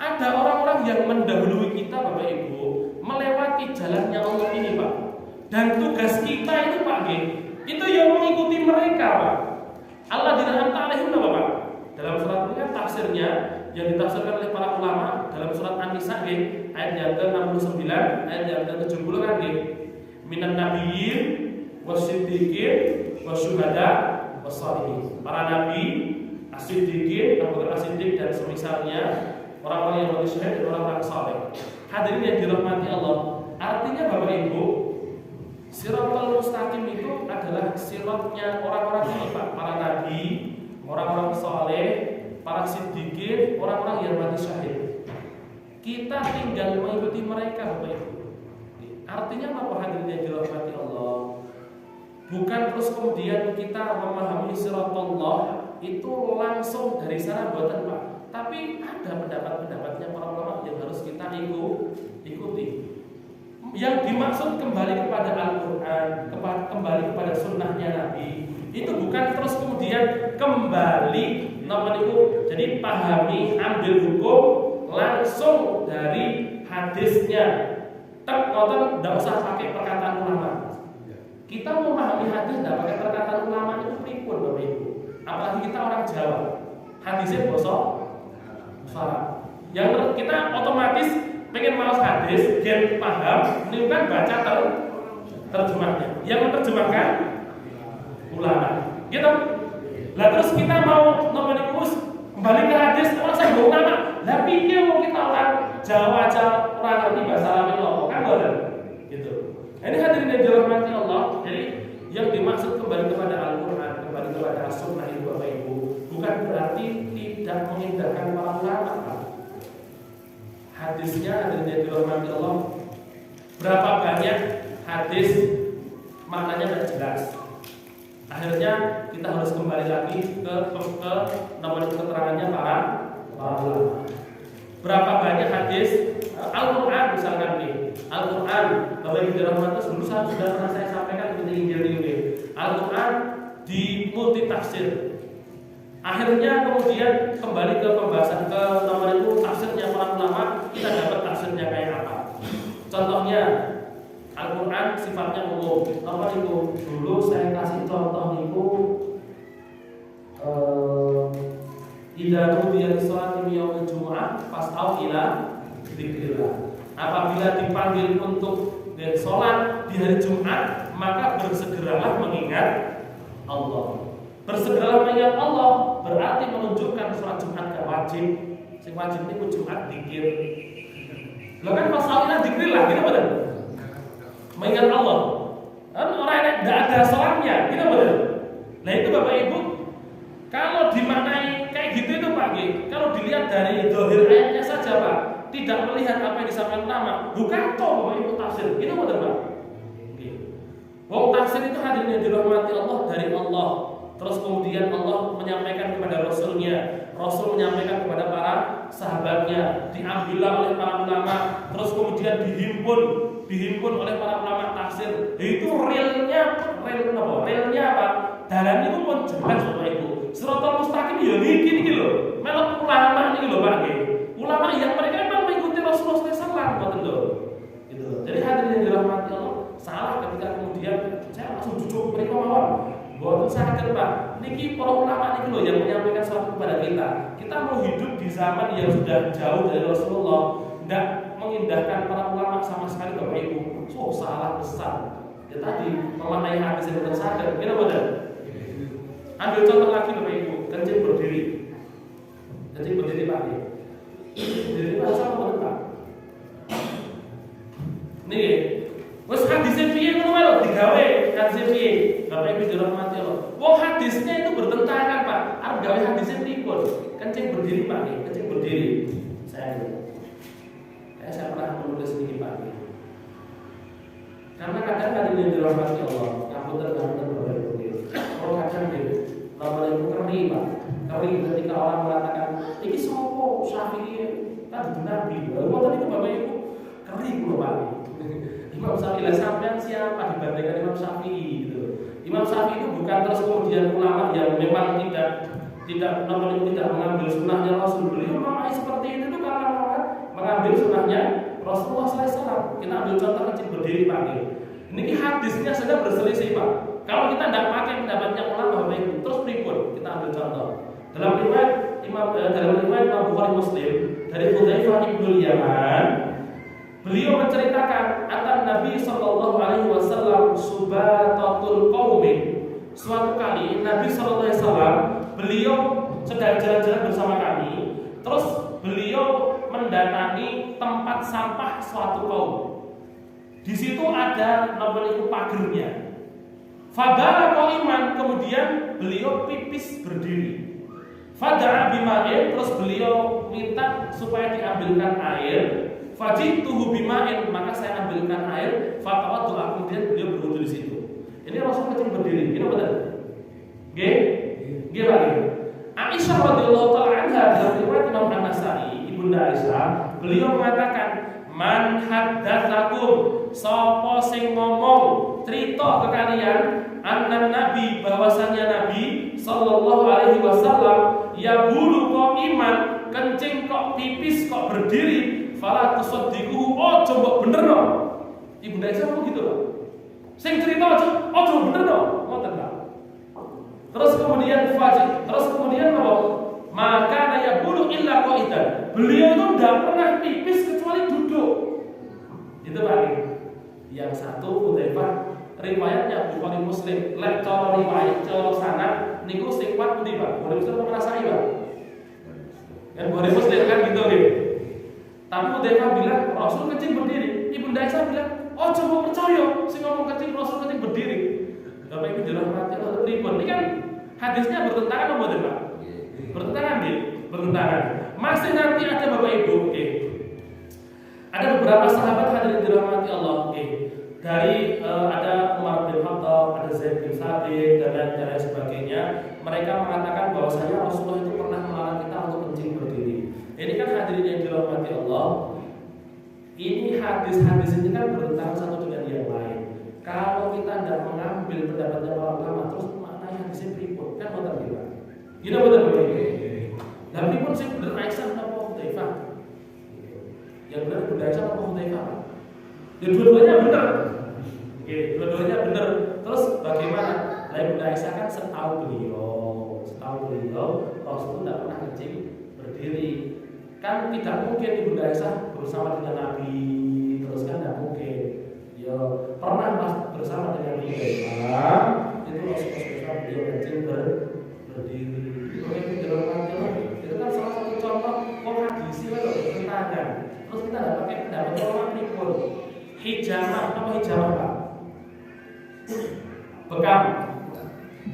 Ada orang-orang yang mendahului kita Bapak Ibu melewati jalannya Allah ini Pak. Dan tugas kita itu Pak itu yang mengikuti mereka Pak. Allah dinamta alaihim apa Pak? Dalam surat ini kan tafsirnya yang ditafsirkan oleh para ulama dalam surat An-Nisa ayat yang ke-69, ayat yang ke-70 kan minan nabiyyin wasiddiqin wasyuhada wassalihin. Para nabi, as-siddiqin, Abu Bakar as-Siddiq dan semisalnya, orang-orang yang mati syahid dan orang-orang saleh. Hadirin yang dirahmati Allah, artinya Bapak Ibu, siratal mustaqim itu adalah siratnya orang-orang ini Pak, para nabi, orang-orang saleh, para siddiqin, orang-orang yang mati syahid. Kita tinggal mengikuti mereka Bapak Ibu. Artinya apa hadirin yang dirahmati Allah? Bukan terus kemudian kita memahami siratullah itu langsung dari sana buatan Pak. Tapi ada pendapat-pendapatnya para ulama yang harus kita ikuti. Yang dimaksud kembali kepada Al-Quran, kembali kepada sunnahnya Nabi, itu bukan terus kemudian kembali jadi pahami, ambil hukum langsung dari hadisnya. Tidak usah pakai perkataan ulama. Kita memahami hadis tidak pakai perkataan ulama itu pripun Bapak Ibu. Apalagi kita orang Jawa, hadisnya bosok. Yang kita otomatis pengen malas hadis, biar paham, ini kan baca terjemahnya. Yang menerjemahkan ulama. Gitu. Lah terus kita mau kembali ke hadis, orang saya bawa ulama. Lah pikir mau kita orang Jawa aja orang ngerti bahasa Arab loh, kan boleh. Gitu. Ini hadirin yang dirahmati Allah. Jadi yang dimaksud kembali kepada Al-Quran, kembali kepada As-Sunnah itu Bapak Ibu, bukan berarti tidak mengindahkan para ulama. Hadisnya hadirin yang dirahmati Allah, berapa banyak hadis maknanya tidak jelas. Akhirnya kita harus kembali lagi ke nomor keterangannya para ulama. Berapa banyak hadis Al-Quran misalkan Al-Quran Bapak Ibu dirahmati dulu sudah pernah saya sampaikan di Injil ini. Al-Quran di multi tafsir. Akhirnya kemudian kembali ke pembahasan ke nomor itu tafsirnya para ulama, kita dapat tafsirnya kayak apa. Contohnya Al-Quran sifatnya umum. Apa itu? Dulu saya kasih contoh itu idza nudiya lis-salati yaumil jumu'ah fas'au ila dzikrillah. Apabila dipanggil untuk sholat di hari Jumat, maka bersegeralah mengingat Allah. Bersegeralah mengingat Allah berarti menunjukkan sholat Jumat gak wajib. Sing wajib itu Jumat dzikir. Lo kan fas'au ila dzikrillah, gitu betul? Mengingat Allah. Kan orang tidak ada sholatnya, gitu betul? Nah itu Bapak Ibu, kalau dimaknai kayak gitu itu Pak, kalau dilihat dari zahir ayatnya saja Pak, tidak melihat apa yang disampaikan ulama, bukan toh Bapak Ibu tafsir, itu betul Pak. Wong tafsir itu hadirin yang dirahmati Allah dari Allah. Terus kemudian Allah menyampaikan kepada Rasulnya, Rasul menyampaikan kepada para sahabatnya, diambillah oleh para ulama, terus kemudian dihimpun oleh para ulama tafsir. Itu realnya apa? Dalam itu pun jelas Bapak Ibu. Siratal mustaqim ya niki lho. Melok ulama niki lho Pak. Ulama yang mereka memang mengikuti Rasulullah SAW, betul lho. Gitu. Jadi hadirin yang dirahmati Allah, salah ketika kemudian saya langsung duduk mereka mawon. Boten saged Pak. Niki para ulama niki lho yang menyampaikan sesuatu kepada kita. Kita mau hidup di zaman yang sudah jauh dari Rasulullah, tidak mengindahkan para ulama sama sekali Bapak Ibu. So salah besar. Ya tadi memaknai hadis yang benar sadar. Gimana benar? Ambil contoh lagi Bapak Ibu, kencing berdiri. Kencing berdiri Pak. Berdiri Pak sama benar Pak. Nih, wes hadisnya piye ngono wae lho digawe hadisnya piye. Bapak Ibu dirahmati Allah. Wong hadisnya itu bertentangan Pak. Arep gawe hadisnya pripun? Kencing berdiri Pak, kencing berdiri. Saya pernah menulis ini Pak. Karena kadang hadirin dirahmati Allah, ngapunten Bapak Ibu. Kalau kadang namanya itu kering Pak. Kering ketika orang mengatakan iki sopo Syafi'i kan Nabi. Lalu itu Bapak Ibu kering lho Pak. Imam Syafi'i sampean siapa dibandingkan Imam Syafi'i gitu. Imam Syafi'i itu bukan terus kemudian ulama yang memang tidak mengambil sunnahnya Rasul. Beliau memang seperti itu karena mengambil sunnahnya Rasulullah SAW. Kita ambil contoh kecil berdiri pagi. Ini hadisnya sudah berselisih Pak. Kalau kita tidak pakai pendapatnya ulama baik, terus pripun? Kita ambil contoh. Dalam riwayat Imam Bukhari Muslim dari Hudzaifah bin Yaman, beliau menceritakan akan Nabi Shallallahu Alaihi Wasallam subatatul qaumi. Suatu kali Nabi Shallallahu Alaihi Wasallam beliau sedang jalan-jalan bersama kami, terus beliau mendatangi tempat sampah suatu kaum. Di situ ada namanya pagernya. Fadala qaiman, kemudian beliau pipis berdiri. Fada'a bima'in, terus beliau minta supaya diambilkan air. Fajituhu bima'in, maka saya ambilkan air. Fatawaddu'a, kemudian beliau berwudu di situ. Ini Rasul kencing berdiri. Ini betul? Nggih, lagi. Aisyah radhiyallahu taala anha dalam riwayat Imam An-Nasa'i, Ibunda Aisyah, beliau mengatakan, "Man haddatsakum, sapa sing ngomong cerita ke kalian anna Nabi, bahwasanya Nabi sallallahu alaihi wasallam ya bulu kok iman, kencing kok pipis kok berdiri, fala tusaddiquhu, ojo mbok benerno." Ibunda Aisyah ngomong gitu loh. Sing cerita ojo benerno, ngoten Pak. Terus kemudian apa? Maka naya bulu illa qaidan. Beliau itu tidak pernah pipis kecuali duduk. Itu Pak. Yang satu Hudzaifah riwayatnya Bukhari Muslim. Lek cara riwayat cara sanad niku sing kuat pundi Pak? Bukhari Muslim apa Nasai Pak? Kan Bukhari Muslim kan gitu gitu. Tapi Hudzaifah bilang Rasul kencing berdiri. Ibunda Aisyah bilang, "Oh coba percaya sing ngomong kencing Rasul kencing berdiri." Bapak Ibu dirahmati Allah pripun? Ini kan hadisnya bertentangan apa Pak? Bertentangan nih, bertentangan. Masih nanti ada Bapak Ibu, oke. Ada beberapa sahabat hadirin dirahmati Allah, oke. Dari ada Umar bin Khattab, ada Zaid bin Sabit dan lain sebagainya. Mereka mengatakan bahwasanya Rasulullah itu pernah melarang kita untuk kencing berdiri. Ini kan hadirin yang dirahmati Allah. Ini hadis-hadis ini kan bertentangan satu dengan yang lain. Kalau kita tidak mengambil pendapatnya para ulama, terus maknanya hadisnya pripun? Kan ngoten iki, Pak. Gini betul betul. Tapi pun saya bener Aisyah apa Hudzaifah? Yang benar Bunda Aisyah apa Hudzaifah? Ya dua-duanya benar. Oke, dua-duanya benar. Terus bagaimana? Lain Bunda Aisyah kan setahu beliau Rasul tidak pernah kencing berdiri. Kan tidak mungkin Bunda Aisyah bersama dengan Nabi terus kan tidak mungkin. Ya pernah pas bersama dengan Hudzaifah itu Rasulullah beliau kencing berdiri. Itu kan salah satu contoh hadis itu bertentangan. Terus kita tidak pakai pendapat orang pripun. Hijamah apa hijamah Pak?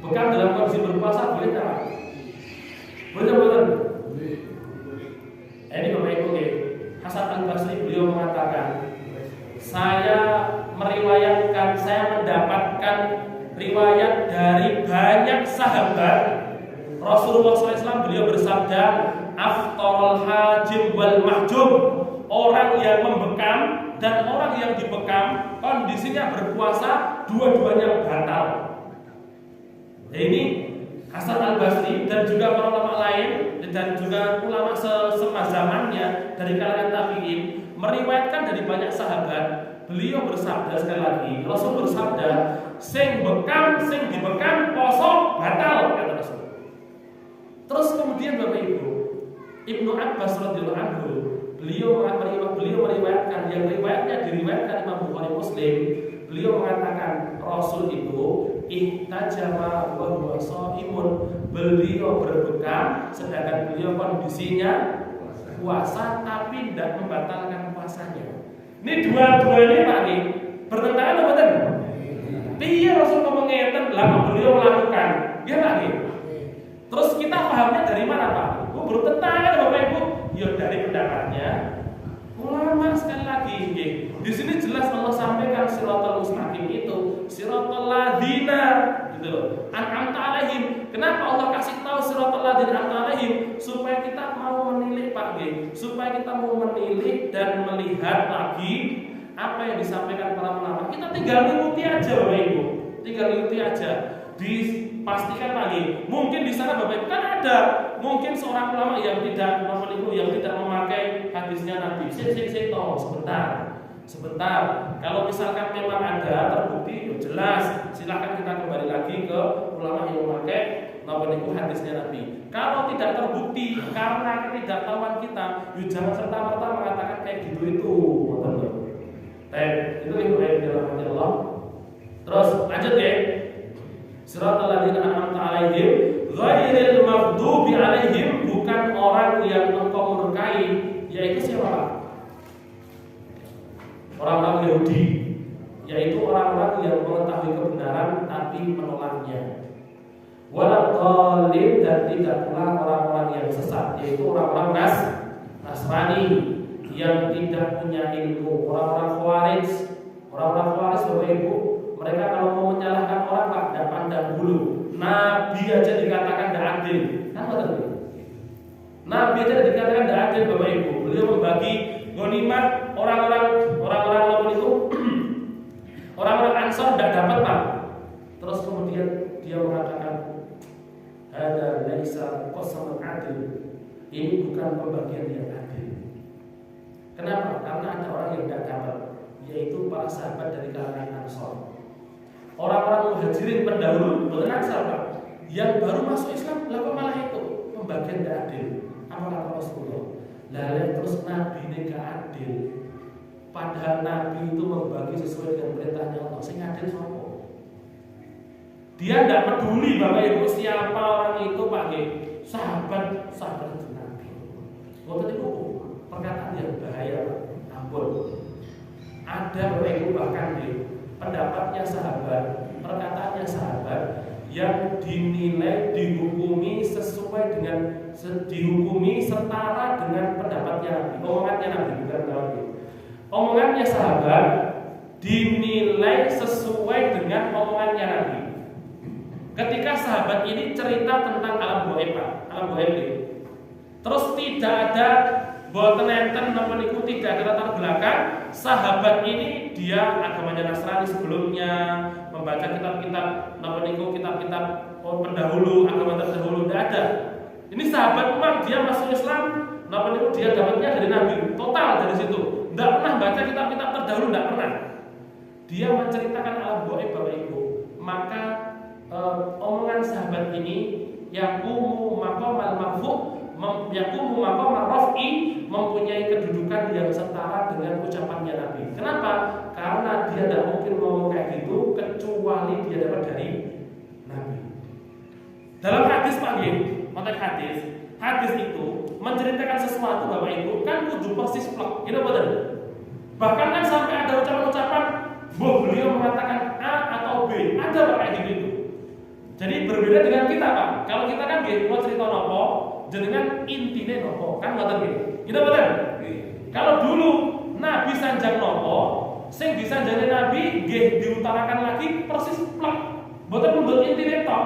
Bekam dalam kondisi berpuasa boleh tak? Boleh boleh. Ini Bapak Ibu Hasan Al-Basri beliau mengatakan, saya mendapatkan riwayat dari banyak sahabat Rasulullah SAW. Beliau bersabda, aftarul hajim wal mahjum, orang yang membekam dan orang yang dibekam kondisinya berpuasa dua-duanya batal. Ini Hasan Al-Basri dan juga para ulama lain dan juga ulama semazamannya dari kalangan tabi'in meriwayatkan dari banyak sahabat. Beliau bersabda sekali lagi, Rasul bersabda, sing bekam, sing dibekam poso batal, kata Rasul. Terus kemudian Bapak Ibu, Ibnu Abbas radhiyallahu anhu, beliau meriwayatkan yang riwayatnya diriwayatkan Imam Bukhari Muslim. Beliau mengatakan Rasul itu ihtajama wa huwa shaimun, beliau berbekam sedangkan beliau kondisinya puasa tapi tidak membatalkan puasanya. Ini dua-duanya Pak nih bertentangan apa betul? Iya Rasul ngomong ngeten, lama beliau melakukan, ya Pak nih. Terus kita pahamnya dari mana Pak? Bertentangan Bapak Ibu? Ya dari pendapatnya ulama sekali lagi. Di sini jelas Allah sampaikan siratal mustaqim itu siratal ladzina gitu loh. An'amta alaihim. Kenapa Allah kasih tahu siratal ladzina an'amta alaihim? Supaya kita mau menilai Pak supaya kita mau menilai dan melihat lagi apa yang disampaikan para ulama. Kita tinggal ikuti aja Bapak Ibu. Tinggal ikuti aja. Dipastikan lagi. Mungkin di sana Bapak Ibu kan ada mungkin seorang ulama yang tidak memakai hadisnya Nabi. Sebentar. Kalau misalkan memang ada terbukti, ya jelas. Silakan kita kembali lagi ke ulama yang memakai hadisnya Nabi. Kalau tidak terbukti karena ketidaktahuan kita, ya jangan serta-merta mengatakan kayak gitu itu. Itu yang dirahmati Allah. Terus lanjut ya. Siratal ladzina an'amta alaihim ghairil maghdubi alaihim, bukan orang yang engkau murkai, yaitu siapa? Orang-orang Yahudi, yaitu orang-orang yang mengetahui kebenaran tapi menolaknya. Waladhdallin, dan tidak pula orang-orang yang sesat, yaitu orang-orang Nasrani yang tidak punya ilmu, orang-orang Khawarij. Orang-orang Khawarij Bapak Ibu, mereka kalau mau menyalahkan orang Pak, tidak pandang bulu. Nabi aja dikatakan tidak adil, kan betul? Nabi aja dikatakan tidak adil Bapak Ibu. Beliau membagi ghanimah orang-orang Ansor tidak dapat Pak. Terus kemudian dia mengatakan, ada laisa qasamun adil. Ini bukan pembagian yang adil. Kenapa? Karena ada orang yang tidak dapat, yaitu para sahabat dari kalangan Ansor. Orang-orang muhajirin pendahulu bukan Ansor Pak, yang baru masuk Islam lalu malah itu pembagian tidak adil. Apa kata Rasulullah? Lalu terus Nabi ini gak adil. Padahal Nabi itu membagi sesuai dengan perintahnya Allah. Sing adil siapa? Dia tidak peduli Bapak Ibu siapa orang itu Pak. Sahabat itu Nabi. Waktu itu perkataan yang bahaya Pak. Ampun. Ada Bapak Ibu bahkan pendapatnya sahabat, perkataannya sahabat yang dinilai dihukumi sesuai dengan dihukumi setara dengan pendapatnya Nabi. Omongannya Nabi bukan Nabi. Omongannya sahabat dinilai sesuai dengan omongannya Nabi. Ketika sahabat ini cerita tentang alam gaib, terus tidak ada boten enten napa niku tidak ada latar belakang, sahabat ini dia agamanya Nasrani sebelumnya, membaca kitab-kitab kitab-kitab pendahulu, agama terdahulu, tidak ada. Ini sahabat Umar, dia masuk Islam, dia dapatnya dari Nabi, total dari situ. Tidak pernah baca kitab-kitab terdahulu, tidak pernah. Dia menceritakan alam gaib Bapak Ibu. Maka omongan sahabat ini yaqumu maqamal marfu' yaqumu maqamal raf'i, mempunyai kedudukan yang setara dengan ucapannya Nabi. Kenapa? Karena dia tidak mungkin ngomong kayak gitu kecuali dia dapat dari Nabi. Dalam hadis panggil, konteks hadis itu menceritakan sesuatu Bapak Ibu kan kudu persis plek, gitu betul. Bahkan kan sampai ada ucapan-ucapan, beliau mengatakan A atau B, ada Pak kayak gitu. Jadi berbeda dengan kita Pak. Kalau kita kan mau cerita nopo, jenengan intine nopo, kan ngoten nggih. Gitu betul. Kalau dulu Nabi sanjang nopo, sing disanjane Nabi nggih diutarakan lagi persis plek. Mboten mundut intine tok.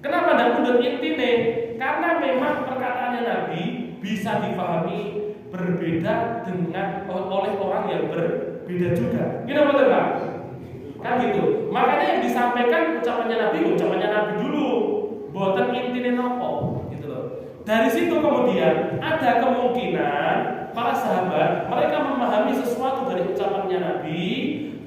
Kenapa ndak mundut intine? Karena memang perkataannya Nabi bisa dipahami berbeda dengan oleh orang yang berbeda juga. Gitu betul Pak? Kan gitu. Makanya yang disampaikan ucapannya Nabi dulu. Mboten intine nopo, gitu loh. Dari situ kemudian ada kemungkinan para sahabat mereka memahami sesuatu dari ucapannya Nabi,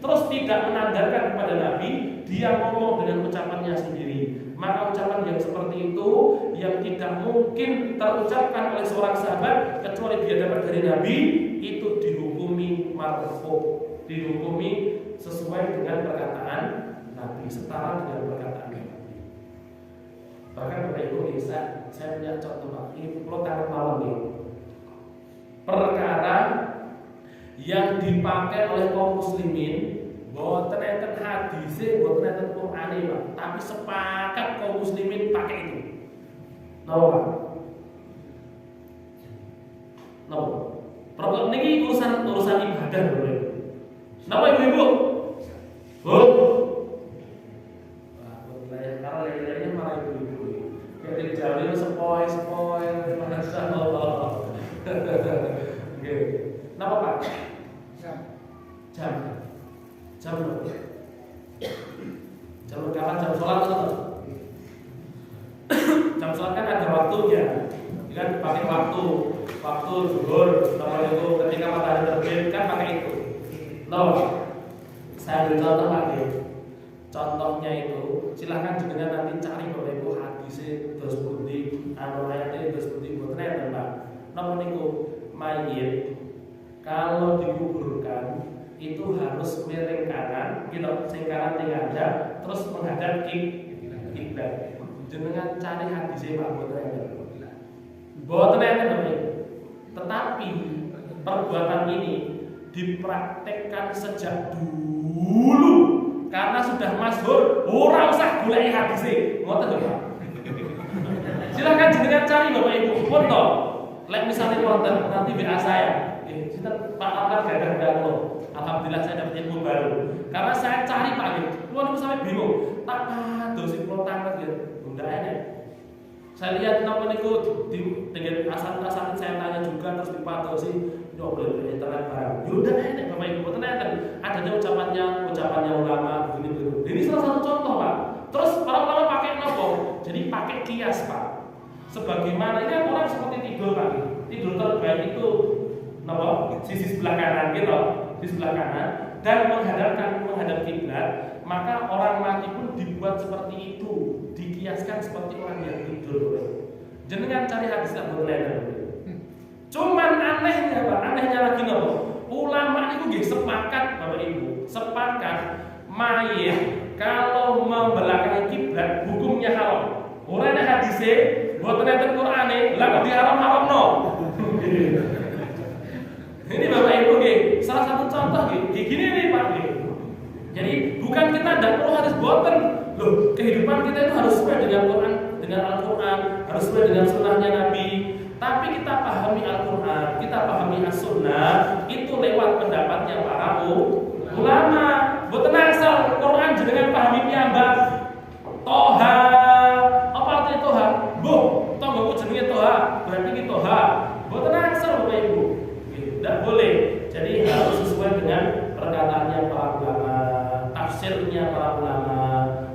terus tidak menandarkan kepada Nabi, dia ngomong dengan ucapannya sendiri. Maka ucapan yang seperti itu yang tidak mungkin terucapkan oleh seorang sahabat kecuali dia dapat dari Nabi, itu dihukumi marfu', dihukumi sesuai dengan perkataan Nabi, setara dengan perkataan Nabi. Bahkan Bapak Ibu bisa, saya punya contoh Pak, ini perlu taruh malam nih. Perkara yang dipakai oleh kaum muslimin, boten enten hadise, boten enten Qur'ane Pak, tapi sepakat kaum muslimin pakai itu. Napa Pak? Napa? Problem ini urusan ibadah Bapak. Napa Ibu-ibu? Bu? Wah, karena lain-lainnya malah ibu-ibu. Kayak jauh sepoi, Masya Allah. Oke. Napa Pak? Jam berapa? Jam sholat atau? Jam sholat kan ada waktunya, kan pakai waktu zuhur, kalau itu ketika matahari terbit kan pakai itu. Saya beri contoh lagi. Contohnya itu, silahkan juga nanti cari Bapak Ibu hadisnya terus pundi, ayatnya terus pundi, buat neten Pak. Nomor niku mayit kalau dikuburkan itu harus miring kanan, gitu, sing kanan tinggal terus menghadap kiblat. Jenengan cari hadisnya Pak, buat neten. Tetapi perbuatan ini dipraktekkan sejak dulu karena sudah masyhur, ora usah golek hadise. Ngoten lho Pak. Silakan jenengan cari Bapak Ibu pun to. Lek misale wonten nanti WA saya. Sinten Pak Amar gadah lo. Alhamdulillah saya dapat ilmu baru. Karena saya cari Pak nggih. Kulo niku sampe bingung. Tak pados sing kula tanglet ya. Ndak enak. Saya lihat napa niku dengan asal-asal saya tanya juga terus dipadosi nyoba di internet barang. Yaudah enak Bapak Ibu, boten enten. Adanya ucapannya ulama begini. Ini salah satu contoh Pak. Terus para ulama pakai nopo? Jadi pakai kias Pak. Sebagaimana ini orang seperti tidur Pak. Tidur terbaik itu nopo? Sisi sebelah kanan gitu, di sebelah kanan dan menghadap kiblat. Maka orang mati pun dibuat seperti itu, dikiaskan seperti orang yang tidur. Jenengan cari hadis tak boleh. Cuman anehnya Pak, anehnya lagi nopo? Ulama itu nggih sepakat Bapak Ibu, sepakat mayit kalau membelakangi kiblat hukumnya haram. Ora ana hadise, mboten enten Qur'ane, lah kok diharam-haramno. Ini Bapak Ibu nggih, salah satu contoh nggih. Gini nih Pak nggih. Jadi bukan kita tidak perlu harus boten. Loh, kehidupan kita itu harus sesuai dengan Quran, dengan Al-Quran, harus sesuai dengan sunnahnya Nabi. Tapi kita pahami Al-Quran, kita pahami As-Sunnah itu lewat pendapatnya para ulama. Boten asal Quran jenengan pahami piyambak. Toha, apa artinya Toha? Mbah, tonggoku jenenge Toha, berarti iki Toha. Boten asal Bapak Ibu. Tidak boleh. Jadi harus sesuai dengan perkataan tafsirnya para ulama.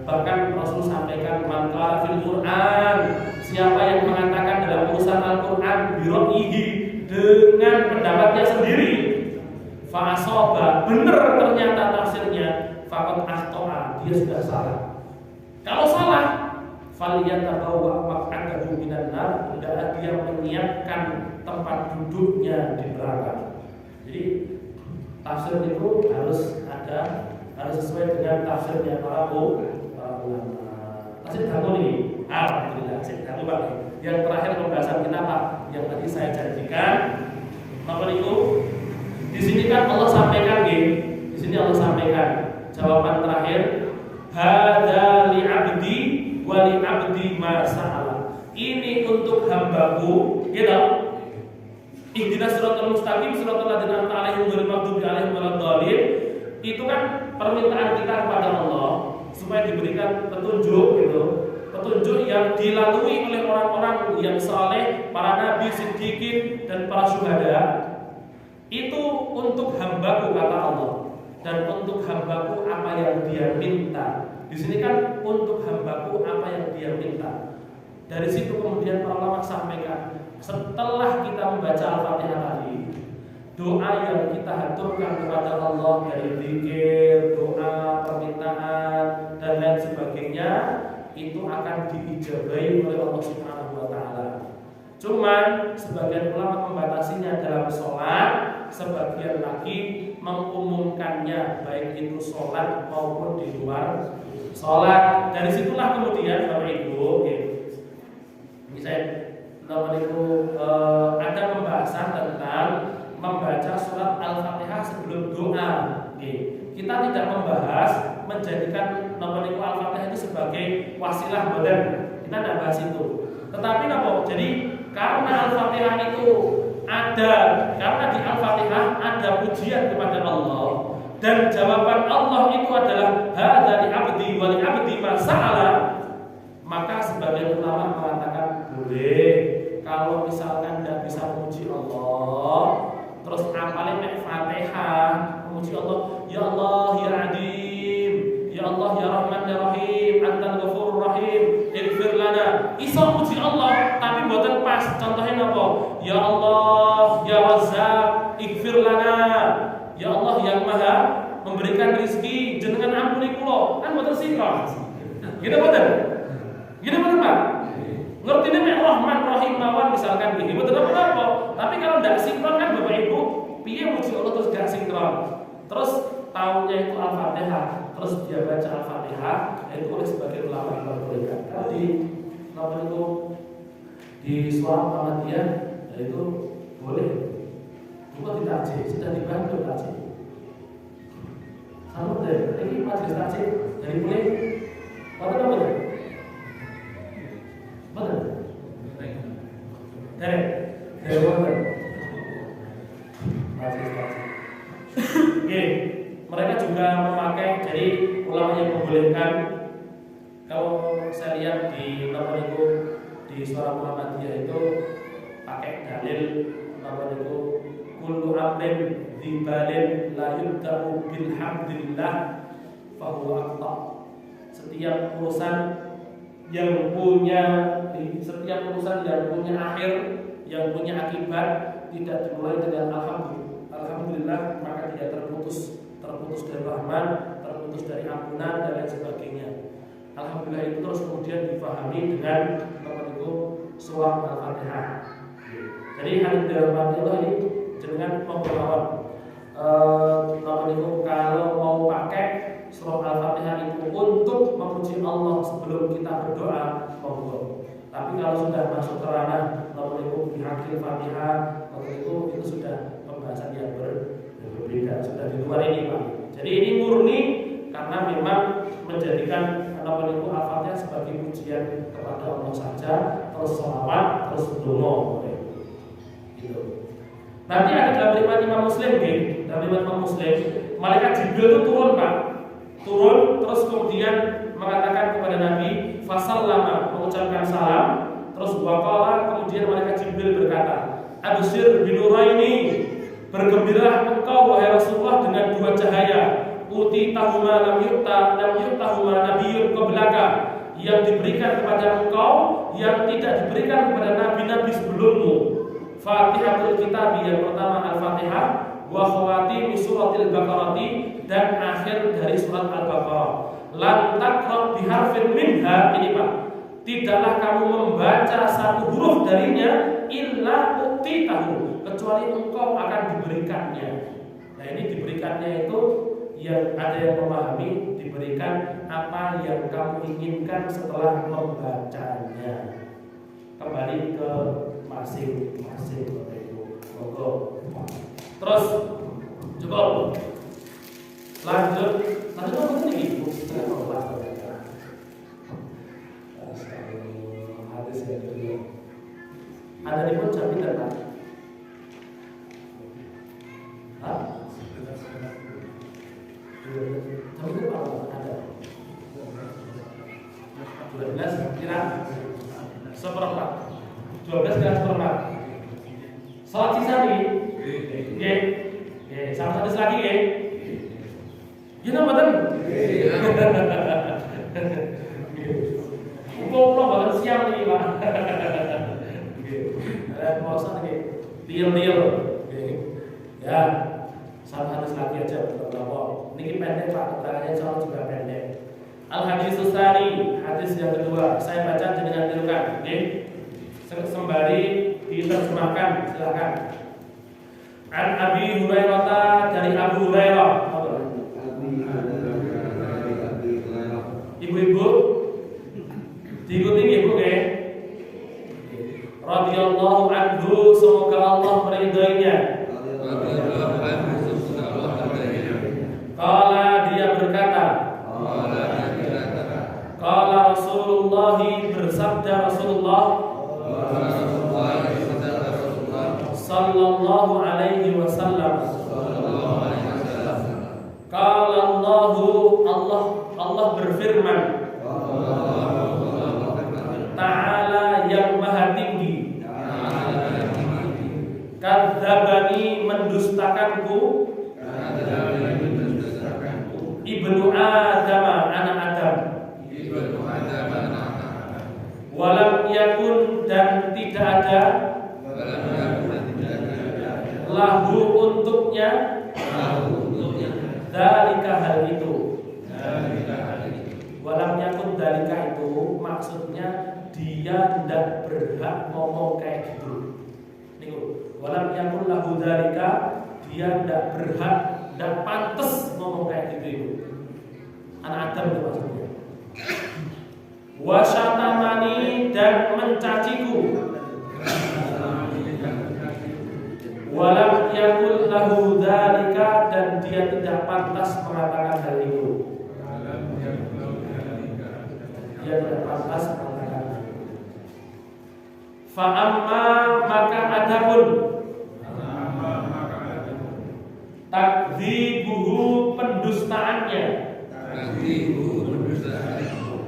Bahkan Rasul sampaikan man qala fil Quran, siapa yang mengatakan dalam urusan Al-Qur'an biraihi, dengan pendapatnya sendiri, fa asaba, benar ternyata tafsirnya, faqad akhta'a, dia sudah salah. Kalau salah, falyatabawwa maq'adahu minan nar, hendaklah dia menyiapkan tempat duduknya di neraka. Jadi tafsir itu harus sesuai dengan tafsirnya para ulama. Tafsir Datul ini, alhamdulillah, saya lupa. Yang terakhir pembahasan kita Pak, yang tadi saya janjikan, apa itu? Di sini kan Allah sampaikan, di sini Allah sampaikan jawaban terakhir, hadza li 'abdi wa li 'abdi ma sa'ala. Ini untuk hambaku, gitu. Ihdinas siratal mustaqim siratal ladzina an'amta 'alaihim ghairil maghdubi 'alaihim waladdallin. Itu kan permintaan kita kepada Allah supaya diberikan petunjuk, gitu. Petunjuk yang dilalui oleh orang-orang yang saleh, para nabi, siddiqin, dan para syuhada. Itu untuk hambaku, kata Allah. Dan untuk hambaku apa yang dia minta. Di sini kan untuk hambaku apa yang dia minta. Dari situ kemudian para ulama sampaikan, setelah kita membaca Al-Fatihah tadi, doa yang kita haturkan kepada Allah dari zikir, doa, permintaan, dan lain sebagainya, itu akan diijabahi oleh Allah Subhanahu wa Ta'ala. Cuman sebagian ulama membatasinya dalam sholat, sebagian lagi mengumumkannya baik itu sholat maupun di luar sholat. Dari situlah kemudian Bapak Ibu, misalnya ada pembahasan tentang membaca surat Al-Fatihah sebelum doa. Kita tidak membahas menjadikan Al-Fatihah itu sebagai wasilah modern. Kita tidak bahas itu. Tetapi jadi karena Al-Fatihah itu karena di Al-Fatihah ada pujian kepada Allah, dan jawaban Allah itu adalah hadza li 'abdi wa li 'abdi ma sa'ala, maka sebagian ulama mengatakan boleh kalau misalkan tidak bisa memuji Allah, terus apalin Fatihah, memuji Allah, ya Allah ya Adim, ya Allah ya Rahman ya Rahim, Antal Ghafurur Rahim, ighfir lana. Iso muji Allah tapi mboten pas. Contohnya apa? Ya Allah ya Razzaq, ighfir lana. Ya Allah yang Maha memberikan rezeki, jenengan ampuni kula. Kan mboten sinkron. Gitu mboten? Gitu mboten Pak? Ngerti nek Rahman Rahim mawon misalkan gini, mboten apa-apa. Tapi kalau tidak sinkron kan Bapak Ibu, piye muji Allah terus gak sinkron? Terus tahunya itu Al-Fatihah, terus dia baca Al-Fatihah, itu oleh sebagian ulama diperbolehkan. Kalau di suara Muhammadiyah itu boleh. Cuma tidak takjil, sudah dibantu takjil. Sama deh, ini majelis takjil jadi boleh. Betul apa betul? Betul. Dari mana? Majelis takjil. Oke, mereka juga memakai, jadi ulama yang membolehkan. Kalau saya lihat di di suara Muhammadiyah itu pakai dalil kullu amrin dzibalin la yubda'u bilhamdillah fahuwa aqta. Setiap urusan yang punya akhir, yang punya akibat tidak dimulai dengan alhamdulillah, maka dia terputus dari rahman, terputus dari ampunan dan lain sebagainya. Alhamdulillah itu terus kemudian difahami dengan surah Al-Fatihah. Jadi hadis dalam Al-Fatihah ini dengan memperlawan kalau mau pakai surah Al-Fatihah itu untuk memuji Allah sebelum kita berdoa, monggo. Tapi kalau sudah masuk ke ranah bihaqil Fatihah, itu sudah pembahasan yang berbeda, sudah di luar ini Pak. Jadi ini murni karena memang menjadikan Al-Fatihah sebagai pujian kepada Allah saja, terus sholawat, terus dongo, gitu. Nanti ada dalam riwayat Imam Muslim, dalam riwayat Imam Muslim, malaikat Jibril itu turun Pak, terus kemudian mengatakan kepada Nabi, fasallama, mengucapkan salam, terus waqala, kemudian malaikat Jibril berkata, absyir binuraini, bergembiralah engkau wahai Rasulullah dengan dua cahaya, uti tahuma lam yuktahuma nabiyyun qablaka, yang diberikan kepada engkau yang tidak diberikan kepada nabi-nabi sebelummu. Fatihatul kitab, yang pertama Al-Fatihah, wa khawatim suratil Baqarah, dan akhir dari surat Al-Baqarah. Lan taqra biharfin minha, ini Pak, tidaklah kamu membaca satu huruf darinya illa utitahu, kecuali engkau akan diberikannya. Nah, ini diberikannya itu yang ada yang memahami diberikan apa yang kamu inginkan setelah membacanya. Kembali ke masing-masing seperti itu. Monggo. Terus cukup. Lanjut apa ini? Hadis yang kedua. Ada ribut campur dan tak? Hah? Tapi itu apa? Ada 12 kira seperempat. 12 kira seperempat. Salat sisa nih. Nggih. Sama hadis lagi nggih. Gimana mboten? Goblok banget siang nih, Pak. Ada puasa nih. Deal. Ya. Satu hadis lagi aja berapa? Ini pendek Pak, keterangannya soal juga pendek. Al-Hadis Tsani, hadis yang kedua. Saya baca dengan tirukan, oke? Sembari diterjemahkan, silakan. An Abi Hurairah, dari Abu Hurairah. Ibu-ibu, diikuti ibu, oke? Radhiyallahu anhu, semoga Allah meridhoinya. Qala, dia berkata, qala Rasulullah, bersabda Rasulullah sallallahu alaihi wasallam. Qala Allah berfirman, Ta'ala, yang maha tinggi, kadzabani, mendustakanku, Ibnu Adam, anak Adam. Walam yakun, dan tidak ada, lahu, untuknya, dzalika, hal itu. Walam yakun dzalika itu maksudnya dia tidak berhak ngomong kayak gitu. Niku, walam yakun lahu dzalika, dia tidak berhak, tidak pantas ngomong kayak gitu itu. Anak Adam itu maksudnya. Wasyatamani, dan mencaciku. Walam yakul lahu dzalika, dan dia tidak pantas mengatakan hal itu. Dia tidak pantas mengatakan hal itu. Fa amma, maka adapun takdzibuhu, pendustaannya.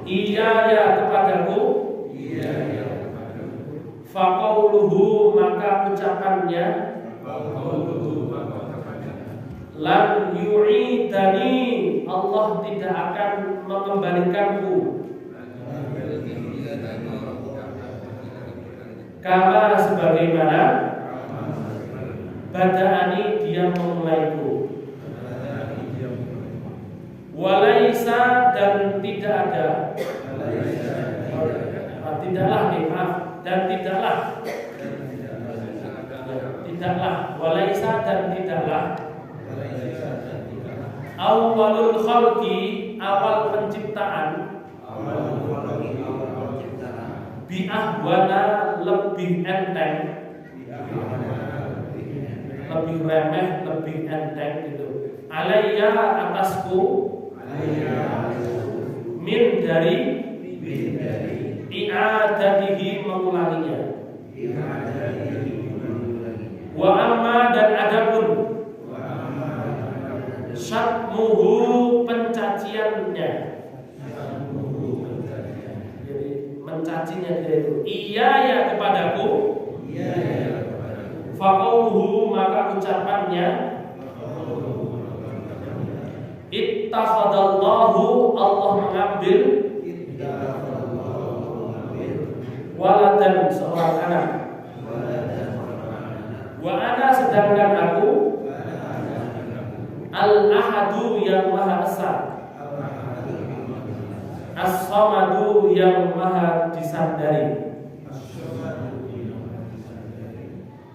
Iya ya kepadaku. Faqauluhu, maka ucapannya. Lam yu'idani, Allah tidak akan mengembalikanku. Kama, sebagaimana bada'ani, dia memulaiku. Walaisa, dan tidak ada. Tidaklah, dan tidaklah. Walaisa, dan tidaklah. Awalul khalqi, awal penciptaan. Bi'ahwana, lebih enteng, lebih remeh, lebih enteng gitu. Alayya, atasku. Min, dari. I'adatihi, mengulanginya. Wa amma, dan adapun. Syatmuhu, pencaciannya. Jadi mencacinya dia itu. Iya ya kepadaku. Faqauluhu, maka ucapannya. Ittakhadallahu, Allah mengambil waladan, seorang anak. Wa ana, sedangkan aku al-ahadu, yang maha esa, as-samadu, yang maha disandari.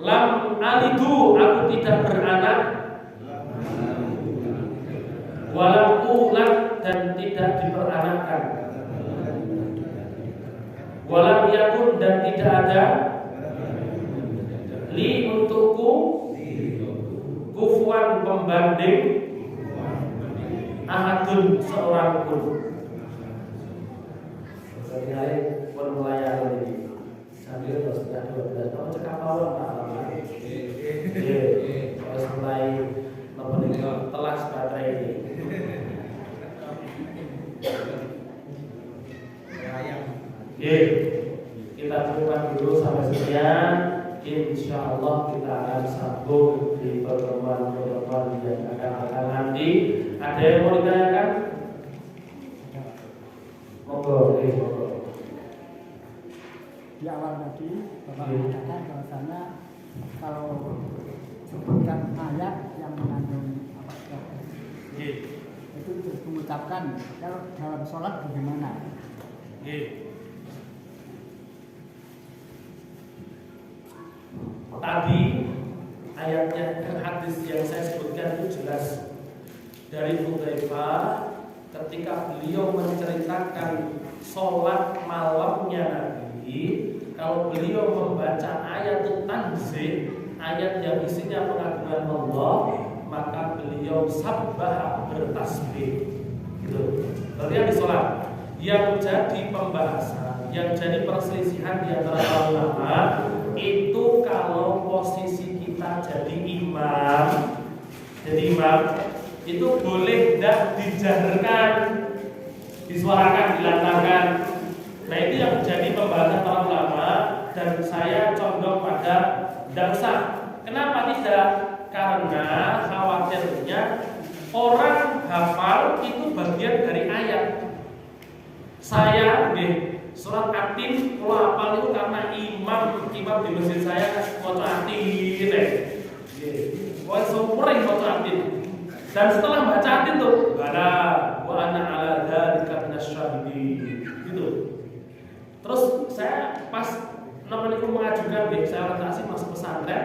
Lam alidu, aku tidak beranak. Walam ulad, dan tidak diperanakkan. Walam yakun, dan tidak ada li, untukku, kufuan, pembanding, ahadun, seorang pun. Sebenarnya permulayan ini sambil terus sudah 12 tahun cekap awal Pak. Terus mulai telas baterai ini. Kita cukupkan dulu sampai sekian. Insya Allah kita akan sambung di pertemuan-pertemuan yang akan nanti. Ada yang mau ditanyakan? Monggo. Di awal tadi Bapak mengatakan bahwasanya kalau sebutkan ayat yang mengandung itu mengucapkan, kalau dalam sholat bagaimana? Tadi ayatnya, hadis yang saya sebutkan itu jelas dari Hudzaifah ketika beliau menceritakan sholat malamnya Nabi. Kalau beliau membaca ayat tanzih, ayat yang isinya pengagungan Allah, maka beliau sabbah, bertasbih. Gitu. Berarti di sholat yang jadi pembahasan, yang jadi perselisihan di antara ulama itu kalau posisi kita jadi imam itu boleh tidak dijaharkan, disuarakan, dilantangkan. Nah itu yang menjadi pembahasan para ulama, dan saya condong pada tidak usah. Kenapa tidak? Karena khawatirnya orang hafal itu bagian dari ayat. Saya surat Atin kalau hafal itu karena imam di masjid saya foto Atin. Wah sempurna foto Atin. Dan setelah baca Atin tuh, bala wa ana ala dzalika minasyahidin. Gitu. Terus saya pas namanya mengajukan, saya orientasi masuk pesantren,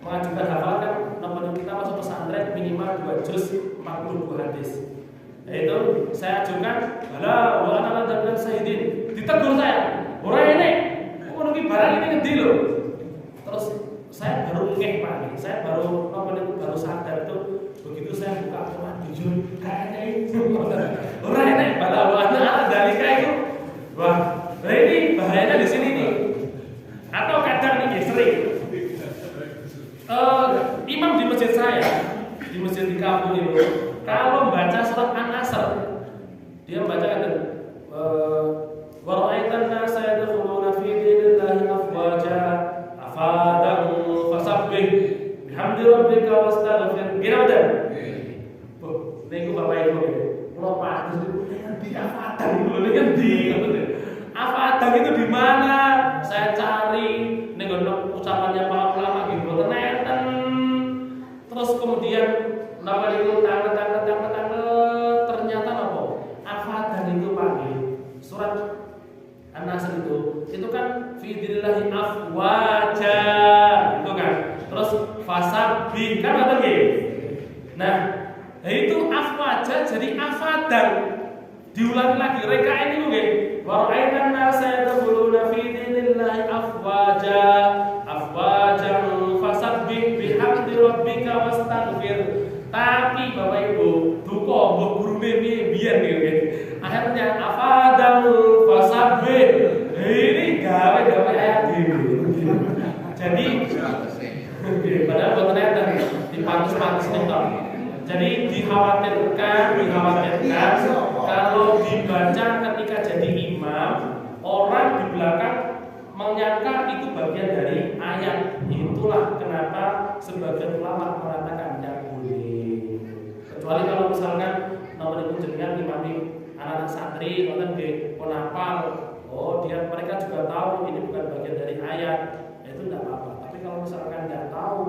mengajukan hafalan kan, namanya kita masuk pesantren minimal 2 juz 42 hadis. Itu saya ajukan, bala wa ana ala dzalika minasyahidin. Ditegur saya, orang ini, menunggu barang ini ngendi loh. Terus saya baru ngeh Pak, saya baru sadar tuh. Begitu saya buka Quran, jujur kayaknya itu orang ini, pada awalnya dalika itu, wah, nah ini bahayanya di sini nih. Atau kadang nih sering, imam di masjid saya, di masjid di kampung itu, kalau membaca surat An-Nasr, dia membaca waraitan nasa yadkhuluna fi dinillahi afwaja afadan fasabbih bihamdi rabbika wastaghfir. Gimana? Niku Bapak Ibu, kalau Pak di afadan dulu kan di afadan itu di mana? Saya cari nego ucapannya para ulama gitu ternyata. Terus kemudian nama itu tanda ternyata apa? Afadan itu pagi surat An-Nasr itu kan fi dinillahi afwaja itu kan. Terus fasabbih kan ada nggih. Nah, itu afwaja jadi afadan. Diulangi lagi reka ini nggih. Wa ra'aitan nasa yadkhuluna fi dinillahi afwaja fasabbih bihamdi rabbika wastaghfir. Tapi Bapak Ibu, duka mbok gurune biyen nggih. Akhirnya afadan fasabbih. Ini gawe ayat dhewe. Jadi padahal buat ternyata dipantes nonton. Jadi dikhawatirkan kalau dibaca ketika jadi imam, orang di belakang menyangka itu bagian dari ayat. Itulah kenapa sebagian ulama mengatakan tidak boleh. Kecuali kalau misalkan santri ngoten nggih pun hafal, oh mereka juga tahu ini bukan bagian dari ayat, itu tidak apa-apa. Tapi kalau misalkan tidak tahu,